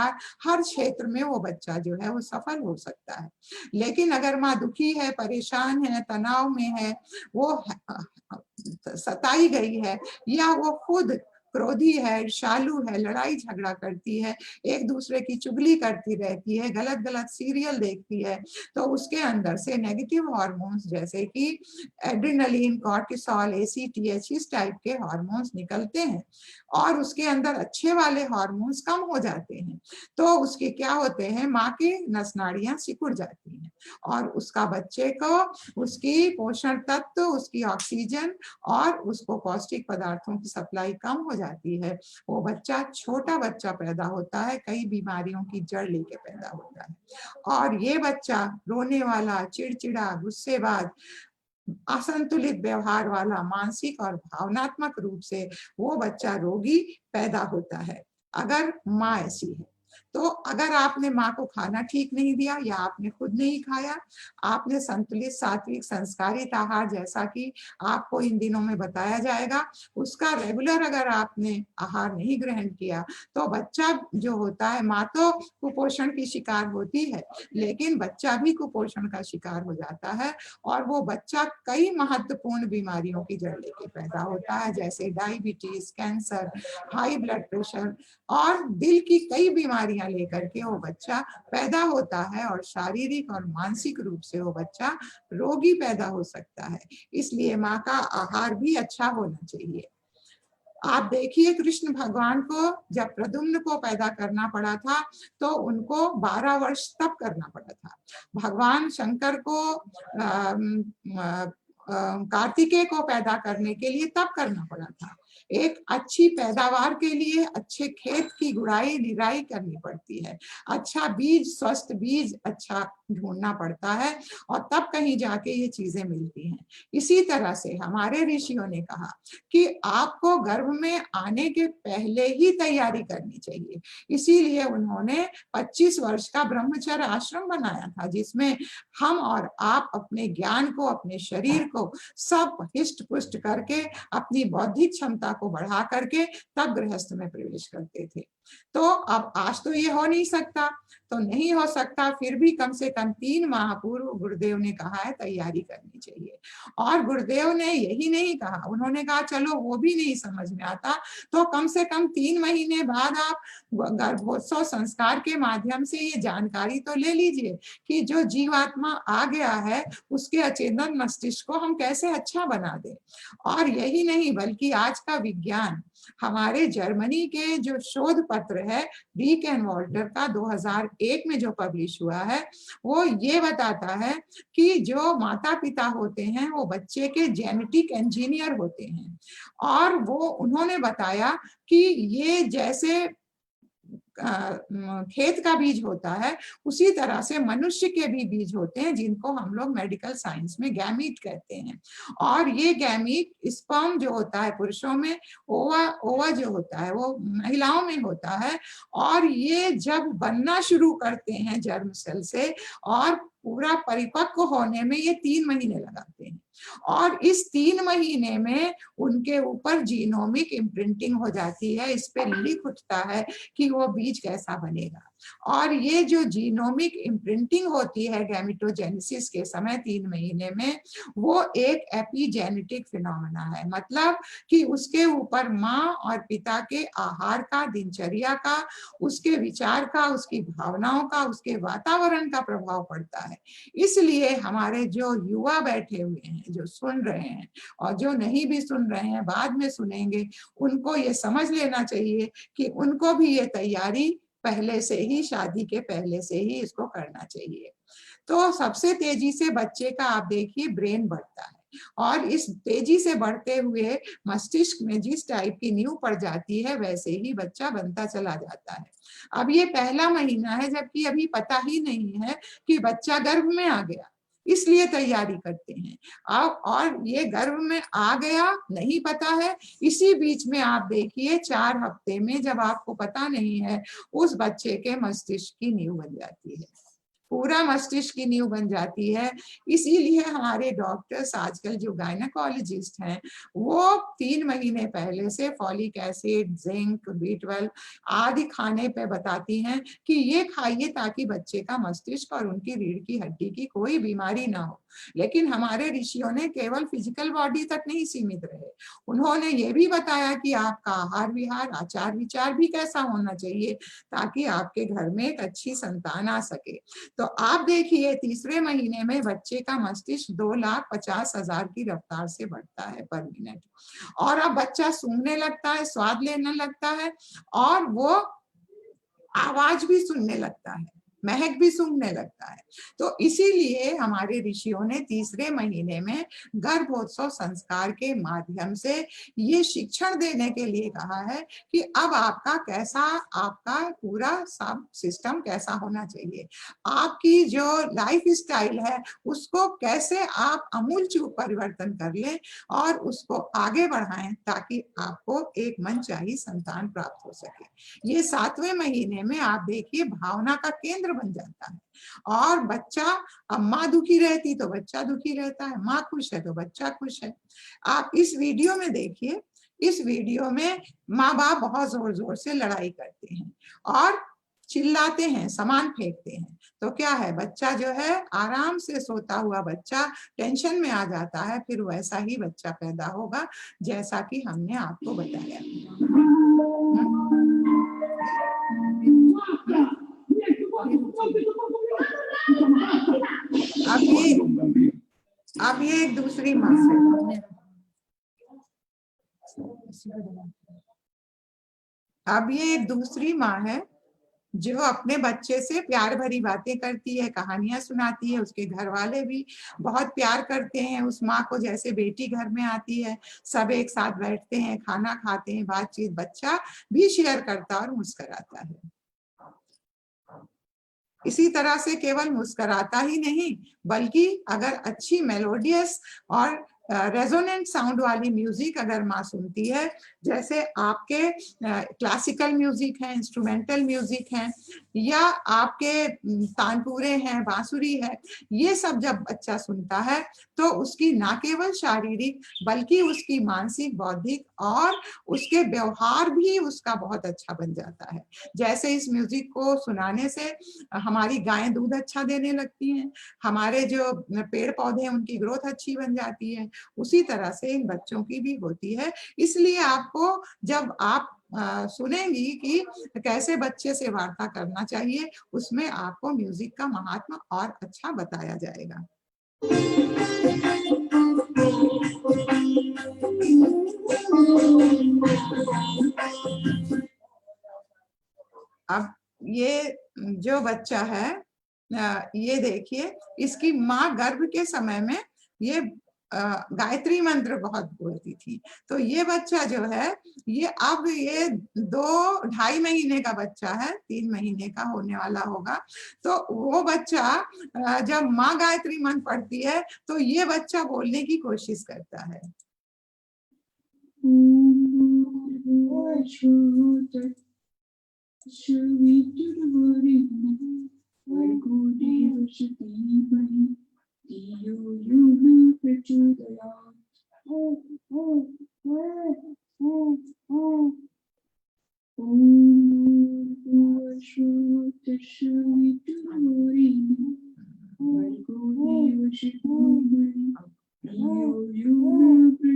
हर क्षेत्र में वो बच्चा जो है वो सफल हो सकता है। लेकिन अगर माँ दुखी है, परेशान है, तनाव में है, वो सताई गई है या वो खुद क्रोधी है, ईर्ष्यालु है, लड़ाई झगड़ा करती है, एक दूसरे की चुगली करती रहती है, गलत गलत सीरियल देखती है, तो उसके अंदर से नेगेटिव हार्मोन्स जैसे कि एड्रेनलिन, कॉर्टिसोल, एसीटीएच, इस टाइप के हार्मोन्स निकलते हैं और उसके अंदर अच्छे वाले हार्मोन्स कम हो जाते हैं। तो उसके क्या होते हैं, माँ की नस नाड़ियां सिकुड़ जाती हैं और उसका बच्चे को उसकी पोषण तत्व, उसकी ऑक्सीजन और उसको पौष्टिक पदार्थों की सप्लाई कम हो जाती है। वो बच्चा छोटा बच्चा पैदा होता है, कई बीमारियों की जड़ लेके पैदा होता है और ये बच्चा रोने वाला, चिड़चिड़ा, गुस्सेबाज, असंतुलित व्यवहार वाला, मानसिक और भावनात्मक रूप से वो बच्चा रोगी पैदा होता है अगर माँ ऐसी है। तो अगर आपने माँ को खाना ठीक नहीं दिया या आपने खुद नहीं खाया, आपने संतुलित सात्विक संस्कारित आहार जैसा कि आपको इन दिनों में बताया जाएगा उसका रेगुलर अगर आपने आहार नहीं ग्रहण किया तो बच्चा जो होता है, माँ तो कुपोषण की शिकार होती है लेकिन बच्चा भी कुपोषण का शिकार हो जाता है और वो बच्चा कई महत्वपूर्ण बीमारियों की जड़ लेके पैदा होता है जैसे diabetes, cancer, high blood pressure और दिल की कई बीमारियां लेकर के वो बच्चा पैदा होता है और शारीरिक और मानसिक रूप से वो बच्चा रोगी पैदा हो सकता है। इसलिए माँ का आहार भी अच्छा होना चाहिए। आप देखिए कृष्ण भगवान को जब प्रद्युम्न को पैदा करना पड़ा था तो उनको 12 वर्ष तप करना पड़ा था। भगवान शंकर को कार्तिकेय को पैदा करने के लिए तप करना पड़ा था। एक अच्छी पैदावार के लिए अच्छे खेत की गुड़ाई निराई करनी पड़ती है, अच्छा बीज, स्वस्थ बीज अच्छा ढूंढना पड़ता है और तब कहीं जाके ये चीजें मिलती हैं। इसी तरह से हमारे ऋषियों ने कहा कि आपको गर्भ में आने के पहले ही तैयारी करनी चाहिए। इसीलिए उन्होंने 25 वर्ष का ब्रह्मचर्य आश्रम बनाया था जिसमें हम और आप अपने ज्ञान को, अपने शरीर को सब हिष्ट पुष्ट करके अपनी बौद्धिक क्षमता को बढ़ा करके तब गृहस्थ में प्रवेश करते थे। तो अब आज तो ये हो नहीं सकता, तो नहीं हो सकता, फिर भी कम से कम 3 माह पूर्व गुरुदेव ने कहा है तैयारी करनी चाहिए। और गुरुदेव ने यही नहीं कहा, उन्होंने कहा चलो वो भी नहीं समझ में आता तो कम से कम 3 महीने बाद आप गर्भोत्सव संस्कार के माध्यम से ये जानकारी तो ले लीजिए कि जो जीवात्मा आ गया है उसके अचेतन मस्तिष्क को हम कैसे अच्छा बना दें। और यही नहीं बल्कि आज का का विज्ञान हमारे जर्मनी के जो शोध पत्र है रीक एंड वॉल्टर का 2001 में जो पब्लिश हुआ है, वो ये बताता है कि जो माता पिता होते हैं वो बच्चे के जेनेटिक इंजीनियर होते हैं। और वो उन्होंने बताया कि ये जैसे खेत का बीज होता है, उसी तरह से मनुष्य के भी बीज होते हैं, जिनको हम लोग मेडिकल साइंस में गैमीट कहते हैं। और ये गैमीट, स्पर्म जो होता है पुरुषों में, ओवा जो होता है वो महिलाओं में होता है। और ये जब बनना शुरू करते हैं जर्म सेल से, और पूरा परिपक्व होने में ये 3 महीने लगाते हैं। और इस 3 महीने में उनके ऊपर जीनोमिक इम्प्रिंटिंग हो जाती है, इस पे लिख उठता है कि वो बीज कैसा बनेगा। और ये जो जीनोमिक इम्प्रिंटिंग होती है गैमेटोजेनेसिस के समय 3 महीने में, वो एक एपिजेनेटिक फिनोमेना है। मतलब कि उसके ऊपर माँ और पिता के आहार का, दिनचर्या का, उसके विचार का, उसकी भावनाओं का, उसके वातावरण का प्रभाव पड़ता है। इसलिए हमारे जो युवा बैठे हुए हैं, जो सुन रहे हैं और जो नहीं भी सुन रहे हैं बाद में सुनेंगे, उनको ये समझ लेना चाहिए कि उनको भी ये तैयारी पहले से ही, शादी के पहले से ही इसको करना चाहिए। तो सबसे तेजी से बच्चे का आप देखिए ब्रेन बढ़ता है, और इस तेजी से बढ़ते हुए मस्तिष्क में जिस टाइप की नींव पड़ जाती है, वैसे ही बच्चा बनता चला जाता है। अब ये पहला महीना है, जबकि अभी पता ही नहीं है कि बच्चा गर्भ में आ गया, इसलिए तैयारी करते हैं। अब और ये गर्भ में आ गया नहीं पता है, इसी बीच में आप देखिए 4 हफ्ते में, जब आपको पता नहीं है, उस बच्चे के मस्तिष्क की नींव बन जाती है, पूरा मस्तिष्क की नींव बन जाती है। इसीलिए हमारे डॉक्टर्स आजकल जो गायनेकोलॉजिस्ट हैं, वो 3 महीने पहले से फॉलिक एसिड, जिंक, B12 आदि खाने पे बताती हैं कि ये खाइए ताकि बच्चे का मस्तिष्क और उनकी रीढ़ की हड्डी की कोई बीमारी ना हो। लेकिन हमारे ऋषियों ने केवल फिजिकल बॉडी तक नहीं सीमित रहे, उन्होंने ये भी बताया कि आपका आहार विहार, आचार विचार भी कैसा होना चाहिए ताकि आपके घर में एक अच्छी संतान आ सके। तो आप देखिए 3रे महीने में बच्चे का मस्तिष्क 2,50,000 की रफ्तार से बढ़ता है पर मिनट, और अब बच्चा सूंघने लगता है, स्वाद लेने लगता है, और वो आवाज भी सुनने लगता है, महक भी सूंघने लगता है। तो इसीलिए हमारे ऋषियों ने 3रे महीने में गर्भोत्सव संस्कार के माध्यम से ये शिक्षण देने के लिए कहा है कि अब आपका पूरा सब सिस्टम कैसा होना चाहिए, आपकी जो लाइफ स्टाइल है उसको कैसे आप आमूलचूल परिवर्तन कर लें और उसको आगे बढ़ाएं, ताकि आपको एक मनचाही संतान प्राप्त हो सके। ये 7वें महीने में आप देखिए भावना का केंद्र बन जाता है, और बच्चा, अब माँ दुखी रहती तो बच्चा दुखी रहता है, माँ खुश है तो बच्चा खुश है। आप इस वीडियो में देखिए, इस वीडियो में माँ बाप बहुत जोर जोर से लड़ाई करते हैं और चिल्लाते हैं, सामान फेंकते हैं। तो क्या है, बच्चा जो है आराम से सोता हुआ बच्चा टेंशन में आ जाता है, फिर वैसा ही बच्चा पैदा होगा जैसा कि हमने आपको बताया। अब ये एक दूसरी माँ है, अब ये एक दूसरी माँ है जो अपने बच्चे से प्यार भरी बातें करती है, कहानियां सुनाती है। उसके घर वाले भी बहुत प्यार करते हैं उस माँ को, जैसे बेटी घर में आती है, सब एक साथ बैठते हैं, खाना खाते हैं, बातचीत, बच्चा भी शेयर करता और मुस्कुराता है। इसी तरह से केवल मुस्कुराता ही नहीं, बल्कि अगर अच्छी मेलोडियस और रेजोनेंट साउंड वाली म्यूजिक अगर माँ सुनती है, जैसे आपके क्लासिकल म्यूजिक है, इंस्ट्रूमेंटल म्यूजिक है, या आपके तानपुरे हैं, बांसुरी है, ये सब जब बच्चा सुनता है तो उसकी ना केवल शारीरिक बल्कि उसकी मानसिक, बौद्धिक और उसके व्यवहार भी उसका बहुत अच्छा बन जाता है। जैसे इस म्यूजिक को सुनाने से हमारी गायें दूध अच्छा देने लगती हैं, हमारे जो पेड़ पौधे हैं उनकी ग्रोथ अच्छी बन जाती है, उसी तरह से इन बच्चों की भी होती है। इसलिए आपको जब आप सुनेंगी कि कैसे बच्चे से वार्ता करना चाहिए, उसमें आपको म्यूजिक का महात्मा और अच्छा बताया जाएगा। ये जो बच्चा है, ये देखिए, इसकी माँ गर्भ के समय में ये गायत्री मंत्र बहुत बोलती थी। तो ये बच्चा जो है, ये अब ये 2-2.5 महीने का बच्चा है, 3 महीने का होने वाला होगा। तो वो बच्चा जब माँ गायत्री मंत्र पढ़ती है तो ये बच्चा बोलने की कोशिश करता है।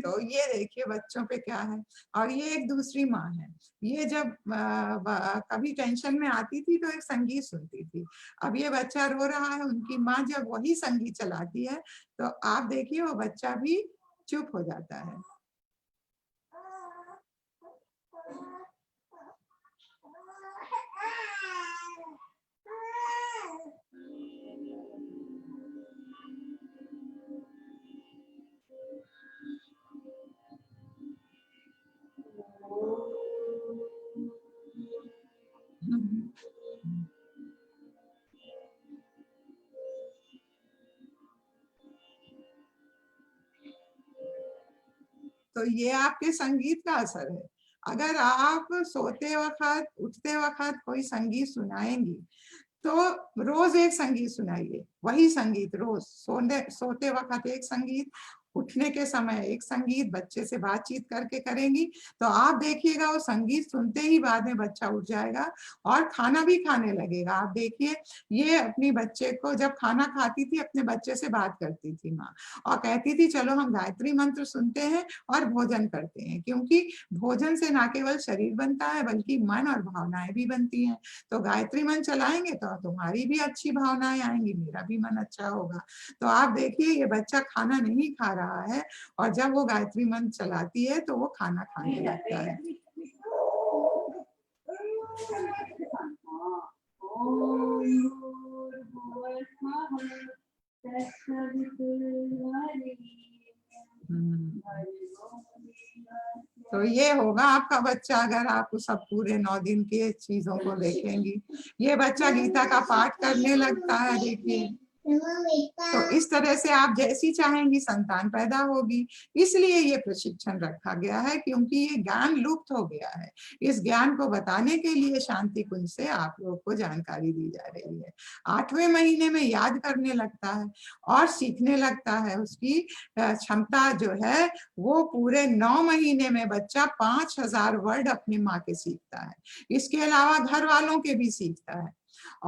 तो ये देखिए बच्चों पे क्या है। और ये एक दूसरी माँ है, ये जब कभी टेंशन में आती थी तो एक संगीत सुनती थी। अब ये बच्चा रो रहा है, उनकी माँ जब वही संगीत चलाती है तो आप देखिए वो बच्चा भी चुप हो जाता है। तो ये आपके संगीत का असर है। अगर आप सोते वक्त, उठते वक्त कोई संगीत सुनाएंगी तो रोज एक संगीत सुनाइए, वही संगीत रोज। सोते वक्त एक संगीत, उठने के समय एक संगीत, बच्चे से बातचीत करके करेंगी तो आप देखिएगा वो संगीत सुनते ही बाद में बच्चा उठ जाएगा और खाना भी खाने लगेगा। आप देखिए, ये अपनी बच्चे को जब खाना खाती थी अपने बच्चे से बात करती थी माँ, और कहती थी चलो हम गायत्री मंत्र सुनते हैं और भोजन करते हैं, क्योंकि भोजन से ना केवल शरीर बनता है बल्कि मन और भावनाएं भी बनती हैं। तो गायत्री मंत्र चलाएंगे तो तुम्हारी भी अच्छी भावनाएं आएंगी, मेरा भी मन अच्छा होगा। तो आप देखिए ये बच्चा खाना नहीं खा रहा है और जब वो गायत्री मंत्र चलाती है तो वो खाना खाने लगता है। तो ये होगा आपका बच्चा अगर आप सब पूरे 9 दिन के चीजों को देखेंगी। ये बच्चा गीता का पाठ करने लगता है, देखिए। तो इस तरह से आप जैसी चाहेंगी संतान पैदा होगी। इसलिए ये प्रशिक्षण रखा गया है, क्योंकि ये ज्ञान लुप्त हो गया है। इस ज्ञान को बताने के लिए शांति कुंज से आप लोगों को जानकारी दी जा रही है। 8वें महीने में याद करने लगता है और सीखने लगता है। उसकी क्षमता जो है वो पूरे 9 महीने में बच्चा 5000 वर्ड अपनी माँ के सीखता है। इसके अलावा घर वालों के भी सीखता है।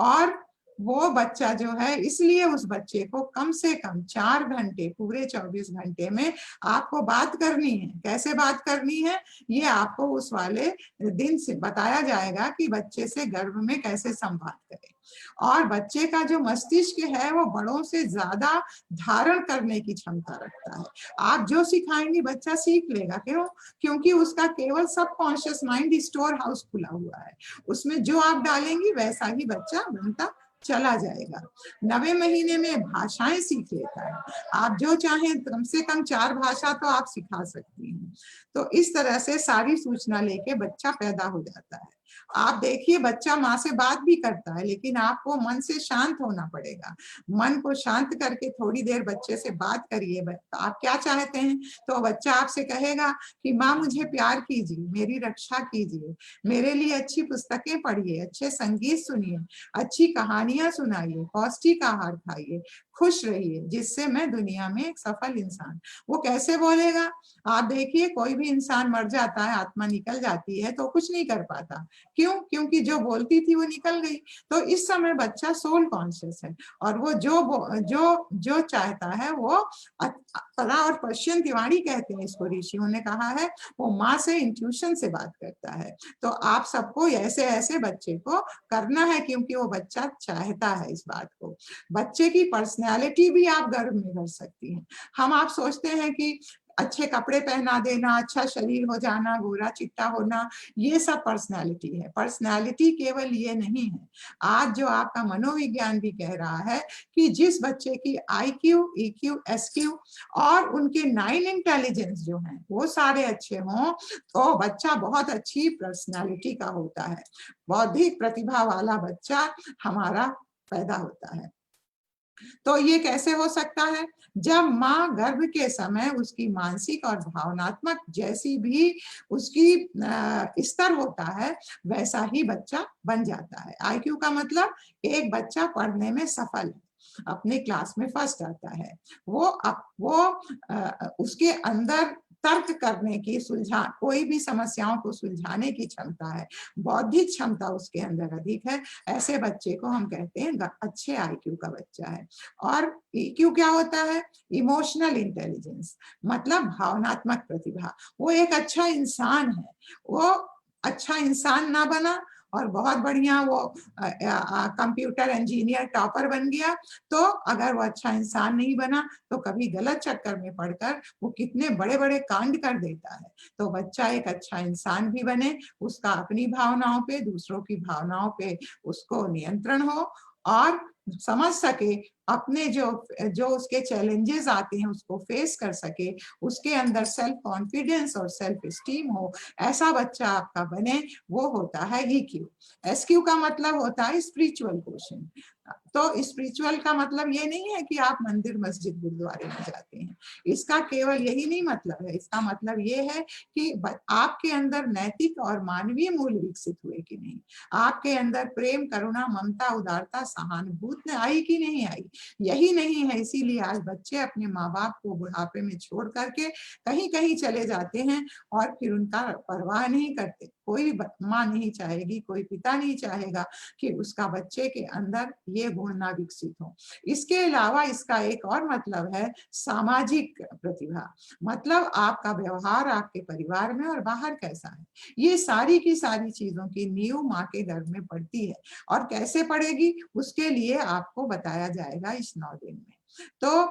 और वो बच्चा जो है, इसलिए उस बच्चे को कम से कम 4 घंटे पूरे 24 घंटे में आपको बात करनी है। कैसे बात करनी है ये आपको उस वाले दिन से बताया जाएगा कि बच्चे से गर्भ में कैसे संवाद करें। और बच्चे का जो मस्तिष्क है वो बड़ों से ज्यादा धारण करने की क्षमता रखता है। आप जो सिखाएंगी बच्चा सीख लेगा। क्यों? क्योंकि उसका केवल सबकॉन्शियस माइंड स्टोर हाउस खुला हुआ है, उसमें जो आप डालेंगी वैसा ही बच्चा बनता चला जाएगा। 9वें महीने में भाषाएं सीख लेता है। आप जो चाहें कम से कम 4 भाषा तो आप सिखा सकती हैं। तो इस तरह से सारी सूचना लेके बच्चा पैदा हो जाता है। आप देखिए बच्चा माँ से बात भी करता है, लेकिन आपको मन से शांत होना पड़ेगा। मन को शांत करके थोड़ी देर बच्चे से बात करिए। आप क्या चाहते हैं तो बच्चा आपसे कहेगा कि माँ मुझे प्यार कीजिए, मेरी रक्षा कीजिए, मेरे लिए अच्छी पुस्तकें पढ़िए, अच्छे संगीत सुनिए, अच्छी कहानियां सुनाइए, पौष्टिक आहार खाइए, खुश रहिए, जिससे मैं दुनिया में एक सफल इंसान। वो कैसे बोलेगा? आप देखिए, कोई भी इंसान मर जाता है, आत्मा निकल जाती है तो कुछ नहीं कर पाता। क्यों? क्योंकि जो बोलती थी वो निकल गई। तो इस समय बच्चा सोल कॉन्शियस है और वो जो चाहता है वो परा और पश्चिम तिवारी कहते हैं इसको, ऋषियों ने कहा है, वो माँ से इंट्यूशन से बात करता है। तो आप सबको ऐसे ऐसे बच्चे को करना है, क्योंकि वो बच्चा चाहता है इस बात को। बच्चे की पर्सनैलिटी भी आप गर्भ में कर सकती हैं। हम आप सोचते हैं कि अच्छे कपड़े पहना देना, अच्छा शरीर हो जाना, गोरा चिट्टा होना, ये सब पर्सनैलिटी है। पर्सनैलिटी केवल ये नहीं है। आज जो आपका मनोविज्ञान भी कह रहा है कि जिस बच्चे की IQ, EQ, SQ और उनके 9 इंटेलिजेंस जो हैं वो सारे अच्छे हों तो बच्चा बहुत अच्छी पर्सनैलिटी का होता है, बौद्धिक प्रतिभा वाला बच्चा हमारा पैदा होता है। तो ये कैसे हो सकता है? जब माँ गर्भ के समय उसकी मानसिक और भावनात्मक जैसी भी उसकी स्तर होता है वैसा ही बच्चा बन जाता है। IQ का मतलब एक बच्चा पढ़ने में सफल है, अपने क्लास में फर्स्ट आता है, वो उसके अंदर तर्क करने की, कोई भी समस्याओं को सुलझाने की क्षमता है, बौद्धिक क्षमता उसके अंदर अधिक है। ऐसे बच्चे को हम कहते हैं अच्छे IQ का बच्चा है। और EQ क्या होता है? इमोशनल इंटेलिजेंस, मतलब भावनात्मक प्रतिभा। वो एक अच्छा इंसान है, वो अच्छा इंसान ना बना और बहुत बढ़िया वो कंप्यूटर इंजीनियर टॉपर बन गया, तो अगर वो अच्छा इंसान नहीं बना तो कभी गलत चक्कर में पड़कर वो कितने बड़े बड़े कांड कर देता है। तो बच्चा एक अच्छा इंसान भी बने, उसका अपनी भावनाओं पे, दूसरों की भावनाओं पे उसको नियंत्रण हो और समझ सके, अपने जो उसके चैलेंजेस आते हैं उसको फेस कर सके, उसके अंदर सेल्फ कॉन्फिडेंस और सेल्फ एस्टीम हो, ऐसा बच्चा आपका बने, वो होता है EQ। SQ का मतलब होता है स्पिरिचुअल क्वेश्चन। तो स्पिरिचुअल का मतलब ये नहीं है कि आप मंदिर मस्जिद गुरुद्वारे में जाते हैं, इसका केवल यही नहीं मतलब है। इसका मतलब ये है कि आपके अंदर नैतिक और मानवीय मूल्य विकसित हुए कि नहीं, आपके अंदर प्रेम, करुणा, ममता, उदारता, सहानुभूति आई कि नहीं आई। यही नहीं है, इसीलिए आज बच्चे अपने माँ बाप को बुढ़ापे में छोड़ करके कहीं कहीं चले जाते हैं और फिर उनका परवाह नहीं करते। कोई माँ नहीं चाहेगी, कोई पिता नहीं चाहेगा कि उसका बच्चे के अंदर ये गुण ना विकसित हो। इसके अलावा इसका एक और मतलब है सामाजिक प्रतिभा, मतलब आपका व्यवहार आपके परिवार में और बाहर कैसा है। ये सारी की सारी चीजों की नींव माँ के गर्भ में पड़ती है, और कैसे पड़ेगी उसके लिए आपको बताया जाएगा इस 9 दिन में। तो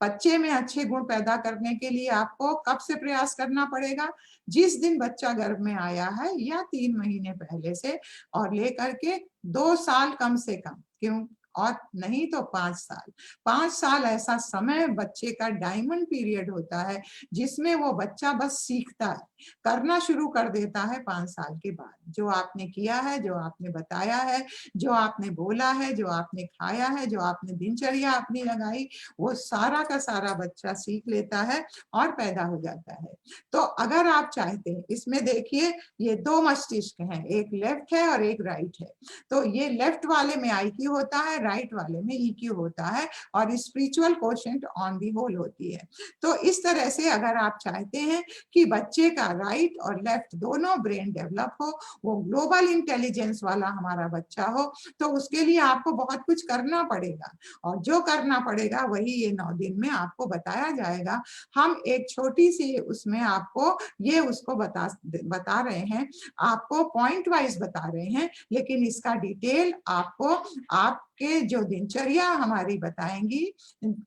बच्चे में अच्छे गुण पैदा करने के लिए आपको कब से प्रयास करना पड़ेगा? जिस दिन बच्चा गर्भ में आया है या 3 महीने पहले से और लेकर के 2 साल कम से कम, क्यों, और नहीं तो 5 साल। 5 साल ऐसा समय बच्चे का डायमंड पीरियड होता है जिसमें वो बच्चा बस सीखता है, करना शुरू कर देता है 5 साल के बाद। जो आपने किया है, जो आपने बताया है, जो आपने बोला है, जो आपने खाया है, जो आपने दिनचर्या अपनी लगाई, वो सारा का सारा बच्चा सीख लेता है और पैदा हो जाता है। तो अगर आप चाहते हैं, इसमें देखिए ये 2 मस्तिष्क हैं, एक लेफ्ट है और एक राइट है। तो ये लेफ्ट वाले में IQ होता है, राइट वाले में EQ होता है, और spiritual quotient on the whole होती है। तो इस तरह से अगर आप चाहते हैं कि बच्चे का राइट और लेफ्ट दोनों ब्रेन डेवलप हो, वो ग्लोबल इंटेलिजेंस वाला हमारा बच्चा हो, तो उसके लिए आपको बहुत कुछ करना पड़ेगा। और जो करना पड़ेगा वही ये 9 दिन में आपको बताया जाएगा। हम एक छोटी सी उसमें आपको ये उसको बता रहे हैं, आपको पॉइंट वाइज बता रहे हैं, लेकिन इसका डिटेल आपको आपके जो दिनचर्या हमारी बताएंगी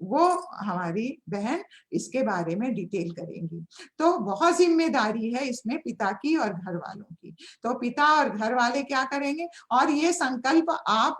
वो हमारी बहन इसके बारे में डिटेल करेंगी। तो बहुत जिम्मेदारी है इसमें पिता की और घर वालों की। तो पिता और घर वाले क्या करेंगे, और ये संकल्प आप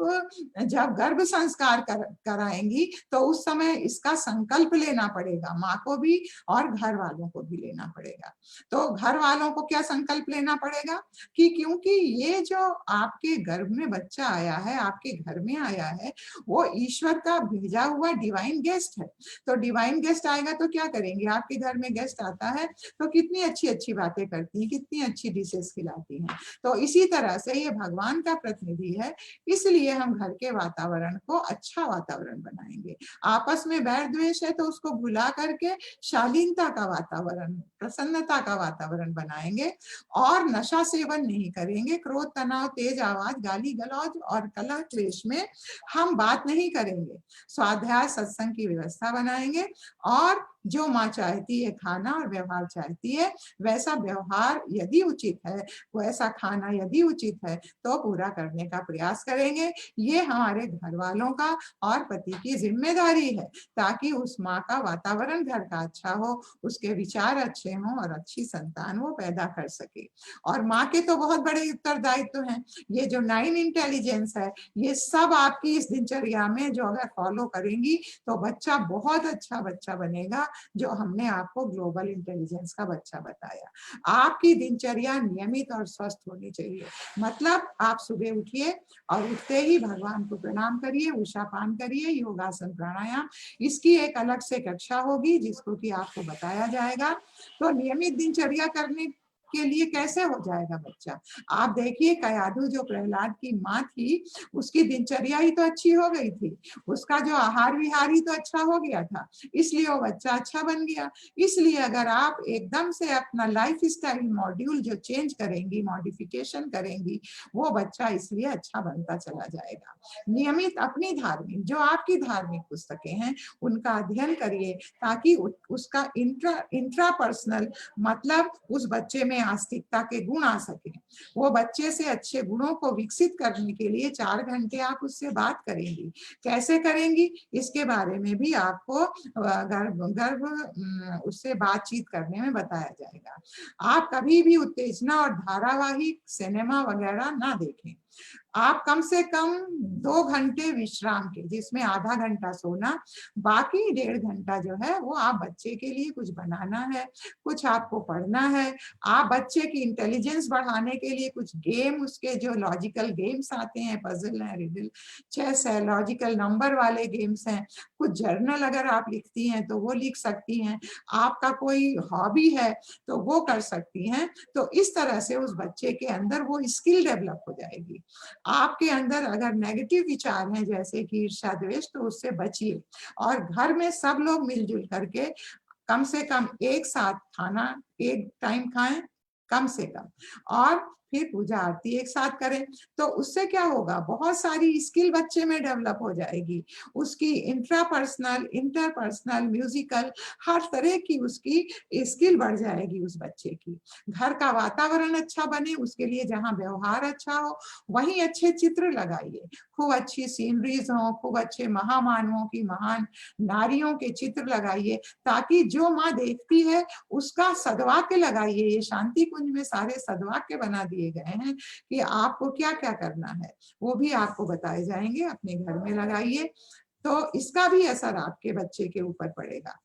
जब गर्भ संस्कार कराएंगी तो उस समय इसका संकल्प लेना पड़ेगा, माँ को भी और घर वालों को भी लेना पड़ेगा। तो घर वालों को क्या संकल्प लेना पड़ेगा कि क्योंकि ये जो आपके गर्भ में बच्चा आया है, आपके घर में आया है, वो ईश्वर का भेजा हुआ डिवाइन गेस्ट है। तो डिवाइन गेस्ट आएगा तो क्या करेंगे, आपके घर में गेस्ट आता है तो कितनी अच्छी अच्छी बातें करती है, कितनी अच्छी डिशेस खिलाती हैं। तो इसी तरह से ये भगवान का प्रतिनिधि है, इसलिए हम घर के वातावरण को अच्छा वातावरण बनाएंगे। आपस में बैर द्वेष है तो उसको भुला करके शालीनता का वातावरण, प्रसन्नता का वातावरण बनाएंगे, और नशा सेवन नहीं करेंगे। क्रोध, तनाव, तेज आवाज, गाली गलौज और कलह क्लेश में हम बात नहीं करेंगे। स्वाध्याय सत्संग की व्यवस्था बनाएंगे और जो माँ चाहती है खाना और व्यवहार चाहती है वैसा व्यवहार यदि उचित है, वैसा खाना यदि उचित है तो पूरा करने का प्रयास करेंगे। ये हमारे घर वालों का और पति की जिम्मेदारी है, ताकि उस माँ का वातावरण घर का अच्छा हो, उसके विचार अच्छे हों और अच्छी संतान वो पैदा कर सके। और माँ के तो बहुत बड़े उत्तरदायित्व हैं। ये जो 9 इंटेलिजेंस है, ये सब आपकी इस दिनचर्या में जो अगर फॉलो करेंगी तो बच्चा बहुत अच्छा बच्चा बनेगा, जो हमने आपको ग्लोबल इंटेलिजेंस का बच्चा बताया। आपकी दिनचर्या नियमित और स्वस्थ होनी चाहिए। मतलब आप सुबह उठिए और उठते ही भगवान को प्रणाम करिए, उषा पान करिए, योगासन प्राणायाम, इसकी एक अलग से कक्षा होगी जिसको कि आपको बताया जाएगा। तो नियमित दिनचर्या करने के लिए कैसे हो जाएगा बच्चा? आप देखिए कयाधु जो प्रहलाद की माँ थी, उसकी दिनचर्या ही तो अच्छी हो गई थी, उसका जो आहार विहार ही तो अच्छा हो गया था, इसलिए वो बच्चा अच्छा बन गया। इसलिए अगर आप एकदम से अपना लाइफ स्टाइल मॉड्यूल जो चेंज करेंगी, मॉडिफिकेशन करेंगी, वो बच्चा इसलिए अच्छा बनता चला जाएगा। नियमित अपनी धार्मिक, जो आपकी धार्मिक पुस्तकें हैं उनका अध्ययन करिए, ताकि उसका इंट्रा पर्सनल मतलब उस बच्चे में आस्तिकता के गुण आ सके। वो बच्चे से अच्छे गुणों को विकसित करने के लिए 4 घंटे आप उससे बात करेंगी। कैसे करेंगी इसके बारे में भी आपको गर्भ उससे बातचीत करने में बताया जाएगा। आप कभी भी उत्तेजना और धारावाहिक सिनेमा वगैरह ना देखें। आप कम से कम 2 घंटे विश्राम के, जिसमें आधा घंटा सोना, बाकी 1.5 घंटा जो है वो आप बच्चे के लिए कुछ बनाना है, कुछ आपको पढ़ना है। आप बच्चे की इंटेलिजेंस बढ़ाने के लिए कुछ गेम, उसके जो लॉजिकल गेम्स आते हैं, पजल है, रिडल, चेस है, लॉजिकल नंबर वाले गेम्स हैं, कुछ जर्नल अगर आप लिखती हैं तो वो लिख सकती हैं, आपका कोई हॉबी है तो वो कर सकती हैं। तो इस तरह से उस बच्चे के अंदर वो स्किल डेवलप हो जाएगी। आपके अंदर अगर नेगेटिव विचार हैं जैसे कि ईर्ष्या द्वेष, तो उससे बचिए और घर में सब लोग मिलजुल करके कम से कम एक साथ खाना एक टाइम खाएं कम से कम, और फिर पूजा आरती एक साथ करें। तो उससे क्या होगा, बहुत सारी स्किल बच्चे में डेवलप हो जाएगी। उसकी इंट्रापर्सनल, इंटरपर्सनल, म्यूजिकल, हर तरह की उसकी स्किल बढ़ जाएगी उस बच्चे की। घर का वातावरण अच्छा बने, उसके लिए जहाँ व्यवहार अच्छा हो वहीं अच्छे चित्र लगाइए, खूब अच्छी सीनरीज हो, खूब अच्छे महामानवों की, महान नारियों के चित्र लगाइए, ताकि जो माँ देखती है उसका सद्वाक्य लगाइए। ये शांति कुंज में सारे सद्वाक्य बना दिए गए हैं कि आपको क्या क्या करना है, वो भी आपको बताए जाएंगे, अपने घर में लगाइए, तो इसका भी असर आपके बच्चे के ऊपर पड़ेगा।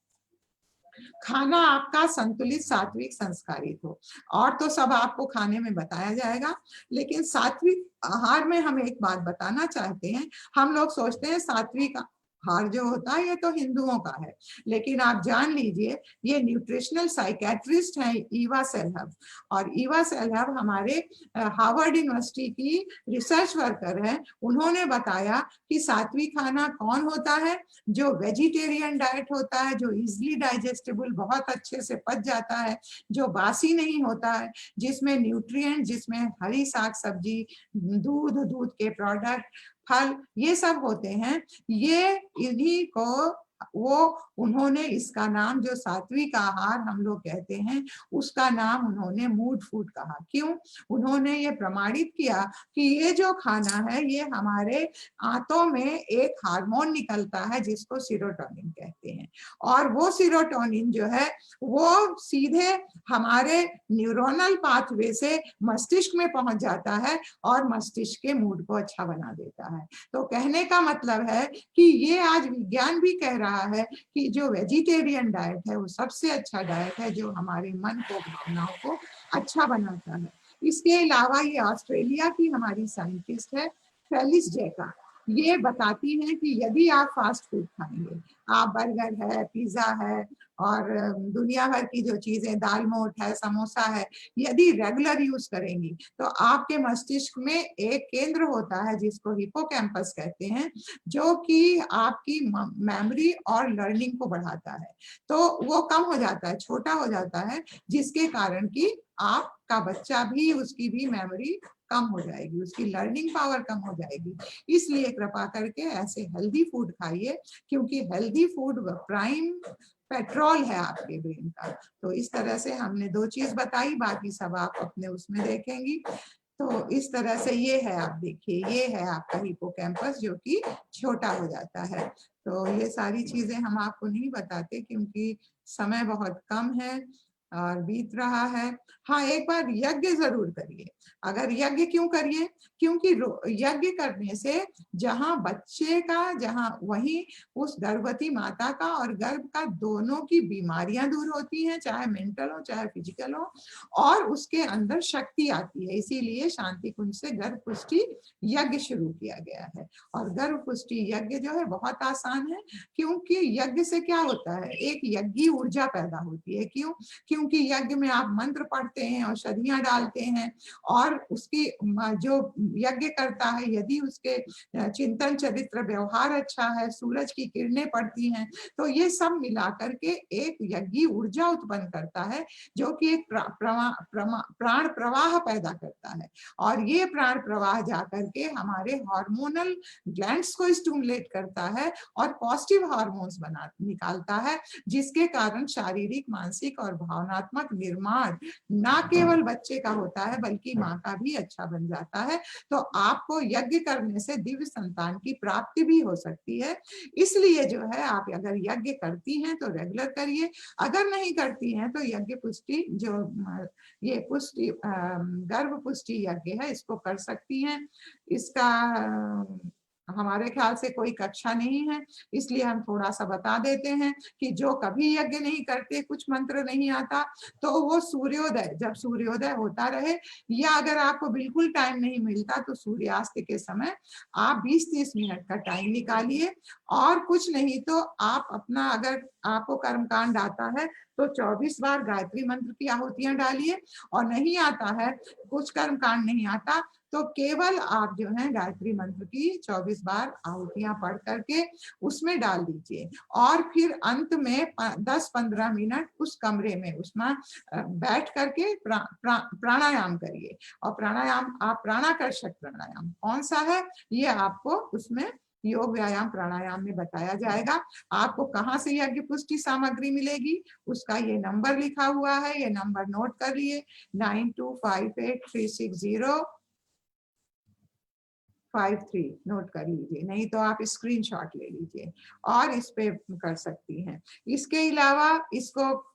खाना आपका संतुलित, सात्विक, संस्कारित हो। और तो सब आपको खाने में बताया जाएगा, लेकिन सात्विक आहार में हम एक बात बताना चाहते हैं। हम लोग सोचते हैं सात्विक आहार जो होता है ये तो हिंदुओं का है, लेकिन आप जान लीजिए ये न्यूट्रिशनल साइकेट्रिस्ट हैं ईवा सेल्हव, और ईवा सेल्हव हमारे हार्वर्ड यूनिवर्सिटी की रिसर्च वर्कर हैं। उन्होंने बताया कि सात्विक खाना कौन होता है, जो वेजिटेरियन डाइट होता है, जो इजिली डाइजेस्टेबल, बहुत अच्छे से पच जाता है, जो बासी नहीं होता है, जिसमें न्यूट्रिएंट, जिसमें हरी साग सब्जी, दूध, दूध के प्रोडक्ट, फल, ये सब होते हैं। ये इन्हीं को वो उन्होंने इसका नाम, जो सात्विक आहार हम लोग कहते हैं, उसका नाम उन्होंने मूड फूड कहा। क्यों? उन्होंने ये प्रमाणित किया कि ये जो खाना है ये हमारे आंतों में एक हार्मोन निकलता है जिसको सीरोटोनिन कहते हैं, और वो सीरोटोनिन जो है वो सीधे हमारे न्यूरोनल पाथवे से मस्तिष्क में पहुंच जाता है और मस्तिष्क के मूड को अच्छा बना देता है। तो कहने का मतलब है कि ये आज विज्ञान भी कह रहा है कि जो वेजिटेरियन डाइट है वो सबसे अच्छा डाइट है, जो हमारे मन को, भावनाओं को अच्छा बनाता है। इसके अलावा ये ऑस्ट्रेलिया की हमारी साइंटिस्ट है फेलिस जेका, ये बताती हैं कि यदि आप फास्ट फूड खाएंगे, आप बर्गर है, पिज्जा है और दुनिया भर की जो चीजें, दाल मोठ है, समोसा है, यदि रेगुलर यूज करेंगी तो आपके मस्तिष्क में एक केंद्र होता है जिसको हिपोकैम्पस कहते हैं, जो कि आपकी मेमोरी और लर्निंग को बढ़ाता है। तो वो कम हो जाता है, छोटा हो जाता है, जिसके कारण कि आपका बच्चा भी, उसकी भी मेमोरी कम हो जाएगी, उसकी लर्निंग पावर कम हो जाएगी। इसलिए कृपा करके ऐसे हेल्दी फूड खाइए, क्योंकि हेल्दी फूड प्राइम पेट्रोल है आपके ब्रेन का। तो इस तरह से हमने 2 चीज बताई, बाकी सब आप अपने उसमें देखेंगी। तो इस तरह से ये है, आप देखिए ये है आपका हिपोकैम्पस जो कि छोटा हो जाता है। तो ये सारी चीजें हम आपको नहीं बताते क्योंकि समय बहुत कम है और बीत रहा है। हाँ, एक बार यज्ञ जरूर करिए। अगर यज्ञ क्यों करिए? क्योंकि यज्ञ करने से जहाँ बच्चे का, जहाँ वहीं उस गर्भवती माता का और गर्भ का दोनों की बीमारियां दूर होती हैं, चाहे मेंटल हो चाहे फिजिकल हो, और उसके अंदर शक्ति आती है। इसीलिए शांति कुंज से गर्भ पुष्टि यज्ञ शुरू किया गया है। और गर्भ पुष्टि यज्ञ जो है बहुत आसान है, क्योंकि यज्ञ से क्या होता है, एक यज्ञी ऊर्जा पैदा होती है। क्यों? क्योंकि यज्ञ में आप मंत्र पढ़ते हैं, औषधियां डालते हैं, और उसकी जो यज्ञ करता है यदि उसके चिंतन चरित्र व्यवहार अच्छा है, सूरज की किरणें पड़ती हैं, तो ये सब मिलाकर के एक यज्ञी ऊर्जा उत्पन्न करता है, जो कि एक प्राण प्रवाह पैदा करता है। और ये प्राण प्रवाह जाकर के हमारे हार्मोनल ग्लैंड्स को स्टिमुलेट करता है और पॉजिटिव हार्मोन्स निकालता है, जिसके कारण शारीरिक, मानसिक और भावनात्मक निर्माण ना केवल बच्चे का होता है बल्कि माँ का भी अच्छा बन जाता है। तो आपको यज्ञ करने से दिव्य संतान की प्राप्ति भी हो सकती है। इसलिए जो है, आप अगर यज्ञ करती हैं तो रेगुलर करिए, अगर नहीं करती हैं तो यज्ञ पुष्टि जो ये पुष्टि गर्भ पुष्टि यज्ञ है इसको कर सकती हैं। इसका हमारे ख्याल से कोई कक्षा नहीं है, इसलिए हम थोड़ा सा बता देते हैं कि जो कभी यज्ञ नहीं करते, कुछ मंत्र नहीं आता, तो वो सूर्योदय, जब सूर्योदय होता रहे, या अगर आपको बिल्कुल टाइम नहीं मिलता तो सूर्यास्त के समय आप 20-30 मिनट का टाइम निकालिए। और कुछ नहीं तो आप अपना, अगर आपको कर्मकांड आता है तो 24 बार गायत्री मंत्र की आहुतियां डालिए, और नहीं आता है, कुछ कर्मकांड नहीं आता, तो केवल आप जो है गायत्री मंत्र की 24 बार आहुतियां पढ़ करके उसमें डाल दीजिए। और फिर अंत में 10-15 मिनट उस कमरे में उसमें बैठ करके प्राणायाम करिए। और प्राणायाम, आप प्राणाकर्षक प्राणायाम कौन सा है ये आपको उसमें योग व्यायाम प्राणायाम में बताया जाएगा। आपको कहाँ से यज्ञ पुष्टि सामग्री मिलेगी, उसका ये नंबर लिखा हुआ है, ये नंबर नोट कर लिए, 92583605 नोट कर लीजिए, नहीं तो आप स्क्रीनशॉट ले लीजिए और इस पे कर सकती हैं। इसके अलावा इसको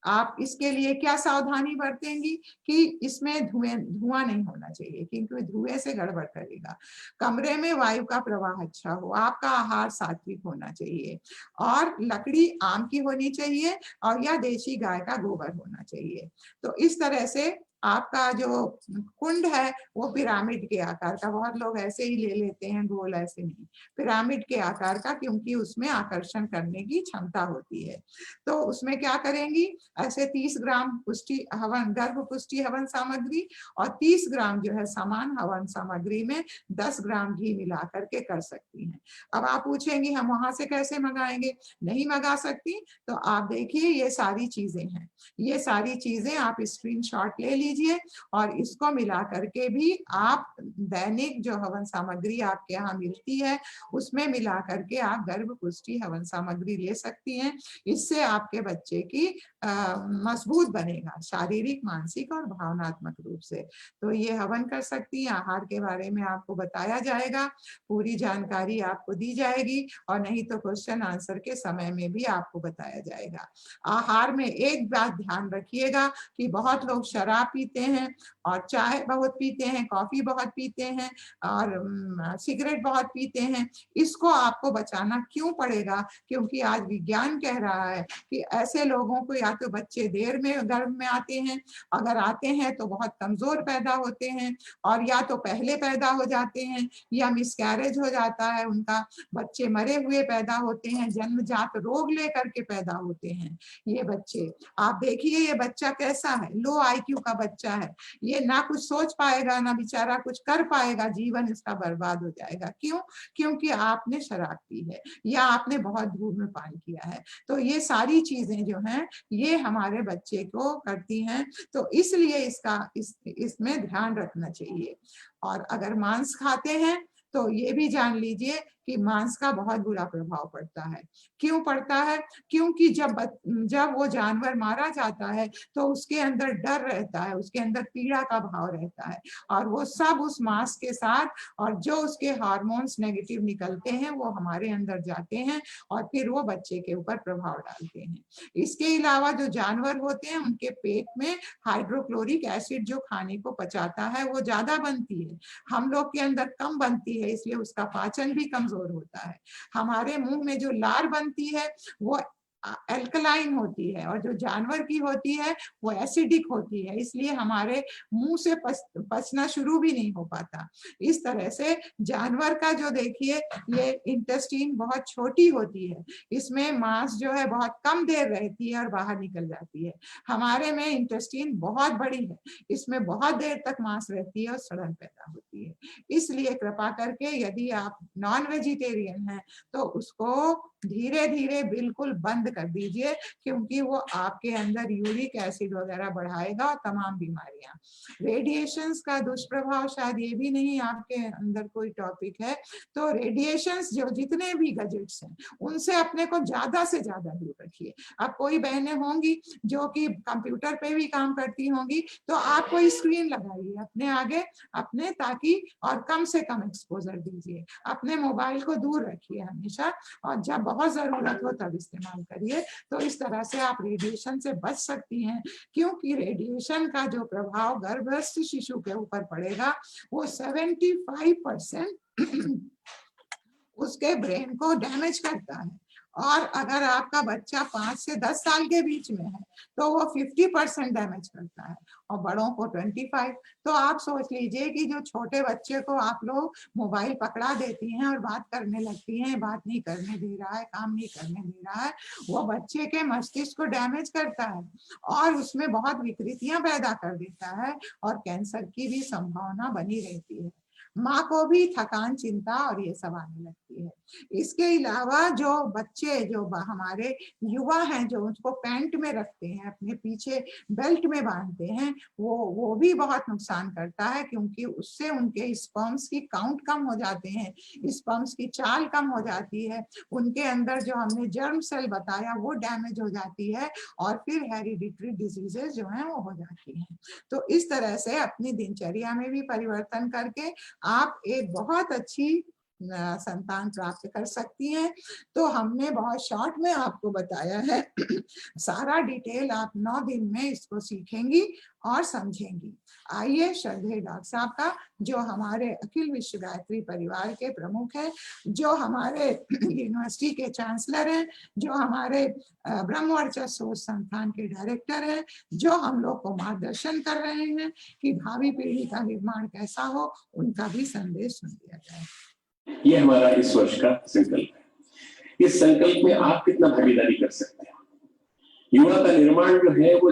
आप इसके लिए क्या सावधानी बरतेंगी कि इसमें धुआं नहीं होना चाहिए, क्योंकि धुएं से गड़बड़ करेगा। कमरे में वायु का प्रवाह अच्छा हो, आपका आहार सात्विक होना चाहिए, और लकड़ी आम की होनी चाहिए, और या देशी गाय का गोबर होना चाहिए। तो इस तरह से आपका जो कुंड है वो पिरामिड के आकार का, बहुत लोग ऐसे ही ले लेते हैं, गोल ऐसे नहीं, पिरामिड के आकार का, क्योंकि उसमें आकर्षण करने की क्षमता होती है। तो उसमें क्या करेंगी, ऐसे 30 ग्राम पुष्टि हवन, गर्भ पुष्टि हवन सामग्री, और 30 ग्राम जो है समान हवन सामग्री में 10 ग्राम घी मिला करके कर सकती हैं। अब आप पूछेंगी हम वहां से कैसे मंगाएंगे? नहीं मंगा सकती तो आप देखिए ये सारी चीजें हैं, ये सारी चीजें आप स्क्रीनशॉट ले लीजिए, और इसको मिला करके भी आप दैनिक जो हवन सामग्री आपके यहाँ मिलती है उसमें मिला करके आप गर्भ पुष्टि हवन सामग्री ले सकती हैं। इससे आपके बच्चे की मजबूत बनेगा, शारीरिक, मानसिक और भावनात्मक रूप से। तो ये हवन कर सकती हैं। आहार के बारे में आपको बताया जाएगा, पूरी जानकारी आपको दी जाएगी, और नहीं तो क्वेश्चन आंसर के समय में भी आपको बताया जाएगा। आहार में एक बात ध्यान रखिएगा कि बहुत लोग शराब पीते हैं और चाय बहुत पीते हैं, कॉफी बहुत पीते हैं और सिगरेट बहुत पीते हैं। इसको आपको बचाना क्यों पड़ेगा? क्योंकि आज विज्ञान कह रहा है कि ऐसे लोगों को या तो बच्चे देर में गर्भ में आते हैं, अगर आते हैं तो बहुत कमजोर पैदा होते हैं, और या तो पहले पैदा हो जाते हैं, या मिसकैरेज हो जाता है उनका, बच्चे मरे हुए पैदा होते हैं, जन्मजात रोग लेकर के पैदा होते हैं ये बच्चे। आप देखिए ये बच्चा कैसा है, लो IQ का बच्चा है, ये ना कुछ सोच पाएगा ना बेचारा कुछ कर पाएगा, जीवन इसका बर्बाद हो जाएगा। क्यों? क्योंकि आपने शराब पी है या आपने बहुत धूम्रपान किया है। तो ये सारी चीजें जो हैं ये हमारे बच्चे को करती हैं। तो इसलिए इसमें ध्यान रखना चाहिए। और अगर मांस खाते हैं तो ये भी जान लीजिए कि मांस का बहुत बुरा प्रभाव पड़ता है। क्यों पड़ता है? क्योंकि जब वो जानवर मारा जाता है तो उसके अंदर डर रहता है, उसके अंदर पीड़ा का भाव रहता है, और वो सब उस मांस के साथ, और जो उसके हार्मोन्स नेगेटिव निकलते हैं वो हमारे अंदर जाते हैं और फिर वो बच्चे के ऊपर प्रभाव डालते हैं। इसके अलावा जो जानवर होते हैं उनके पेट में हाइड्रोक्लोरिक एसिड जो खाने को पचाता है वो ज्यादा बनती है, हम लोग के अंदर कम बनती है, इसलिए उसका पाचन भी कमजोर होता है। हमारे मुंह में जो लार बनती है वो एल्कलाइन होती है, और जो जानवर की होती है वो एसिडिक होती है, इसलिए हमारे मुंह से पचना शुरू भी नहीं हो पाता। इस तरह से जानवर का जो देखिए ये इंटेस्टाइन बहुत छोटी होती है, इसमें मांस जो है बहुत कम देर रहती है और बाहर निकल जाती है। हमारे में इंटेस्टाइन बहुत बड़ी है, इसमें बहुत देर तक मांस रहती है और सड़न पैदा होती है। इसलिए कृपा करके यदि आप नॉन वेजिटेरियन हैं तो उसको धीरे धीरे बिल्कुल बंद कर दीजिए, क्योंकि वो आपके अंदर यूरिक एसिड वगैरह बढ़ाएगा और तमाम बीमारियां। रेडिएशंस का दुष्प्रभाव शायद ये भी नहीं आपके अंदर कोई टॉपिक है, तो रेडिएशंस जो जितने भी गैजेट्स हैं उनसे अपने को ज्यादा से ज्यादा दूर रखिए। अब कोई बहनें होंगी जो कि कंप्यूटर पे भी काम करती होंगी तो आप कोई स्क्रीन लगाइए अपने आगे अपने, ताकि और कम से कम एक्सपोजर दीजिए। अपने मोबाइल को दूर रखिए हमेशा, और जब बहुत जरूरत हो तब इस्तेमाल करिए। तो इस तरह से आप रेडिएशन से बच सकती हैं, क्योंकि रेडिएशन का जो प्रभाव गर्भस्थ शिशु के ऊपर पड़ेगा वो 75% उसके ब्रेन को डैमेज करता है। और अगर आपका बच्चा 5 से 10 साल के बीच में है तो वो 50% डैमेज करता है, और बड़ों को 25। तो आप सोच लीजिए कि जो छोटे बच्चे को आप लोग मोबाइल पकड़ा देती हैं और बात करने लगती हैं, बात नहीं करने दे रहा है, काम नहीं करने दे रहा है, वो बच्चे के मस्तिष्क को डैमेज करता है और उसमें बहुत विकृतियां पैदा कर देता है, और कैंसर की भी संभावना बनी रहती है। माँ को भी थकान, चिंता और ये सब आने लगती है। इसके अलावा जो बच्चे जो हमारे युवा हैं जो उसको पैंट में रखते हैं, अपने पीछे बेल्ट में बांधते हैं, वो भी बहुत नुकसान करता है, क्योंकि उससे उनके स्पर्म्स की काउंट कम हो जाते हैं, स्पर्म्स की चाल कम हो जाती है, उनके अंदर जो हमने जर्म सेल बताया वो डैमेज हो जाती है, और फिर हेरिडिटरी डिजीजेस जो हैं वो हो जाती हैं। तो इस तरह से अपनी दिनचर्या में भी परिवर्तन करके आप एक बहुत अच्छी संतान प्राप्त कर सकती हैं। तो हमने बहुत शॉर्ट में आपको बताया है सारा डिटेल आप 9 दिन में इसको सीखेंगी और समझेंगी। आइए श्रद्धेय डॉक्टर साहब का, जो हमारे अखिल विश्व गायत्री परिवार के प्रमुख हैं, जो हमारे यूनिवर्सिटी के चांसलर हैं, जो हमारे ब्रह्म वर्चस्व संस्थान के डायरेक्टर हैं, जो हम लोग को मार्गदर्शन कर रहे हैं कि भावी पीढ़ी का निर्माण कैसा हो, उनका भी संदेश सुन लिया जाए। ये हमारा इस वर्ष का संकल्प है। इस संकल्प में आप कितना भागीदारी कर सकते हैं? युवा का निर्माण जो है वो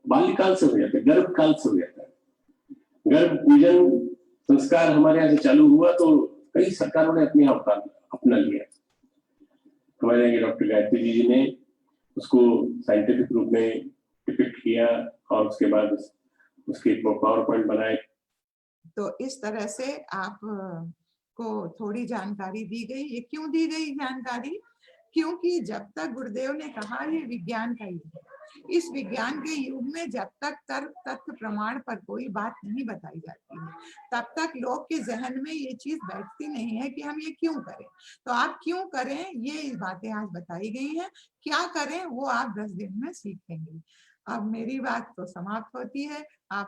बाल्यकाल से हो जाता है, गर्भकाल से हो जाता है। गर्भ पूजन संस्कार हमारे यहाँ से चालू हुआ तो कई सरकारों ने अपने यहाँ अपना लिया। हमारे यहाँ डॉक्टर गायत्री जी ने उसको साइंटिफिक रूप में डिपिक्ट किया और उसके बाद उसके पावर पॉइंट बनाए। तो इस तरह से आप को थोड़ी जानकारी दी गई। ये क्यों दी गई जानकारी? क्योंकि जब तक गुरुदेव ने कहा ये विज्ञान का युग है, इस विज्ञान के युग में जब तक तर्क तथ्य प्रमाण पर कोई बात नहीं बताई जाती है, तब तक लोग के जहन में ये चीज बैठती नहीं है कि हम ये क्यों करें। तो आप क्यों करें ये बातें आज बताई गई हैं, क्या करें वो आप 10 दिन में सीखेंगे। अब मेरी बात तो समाप्त होती है। आप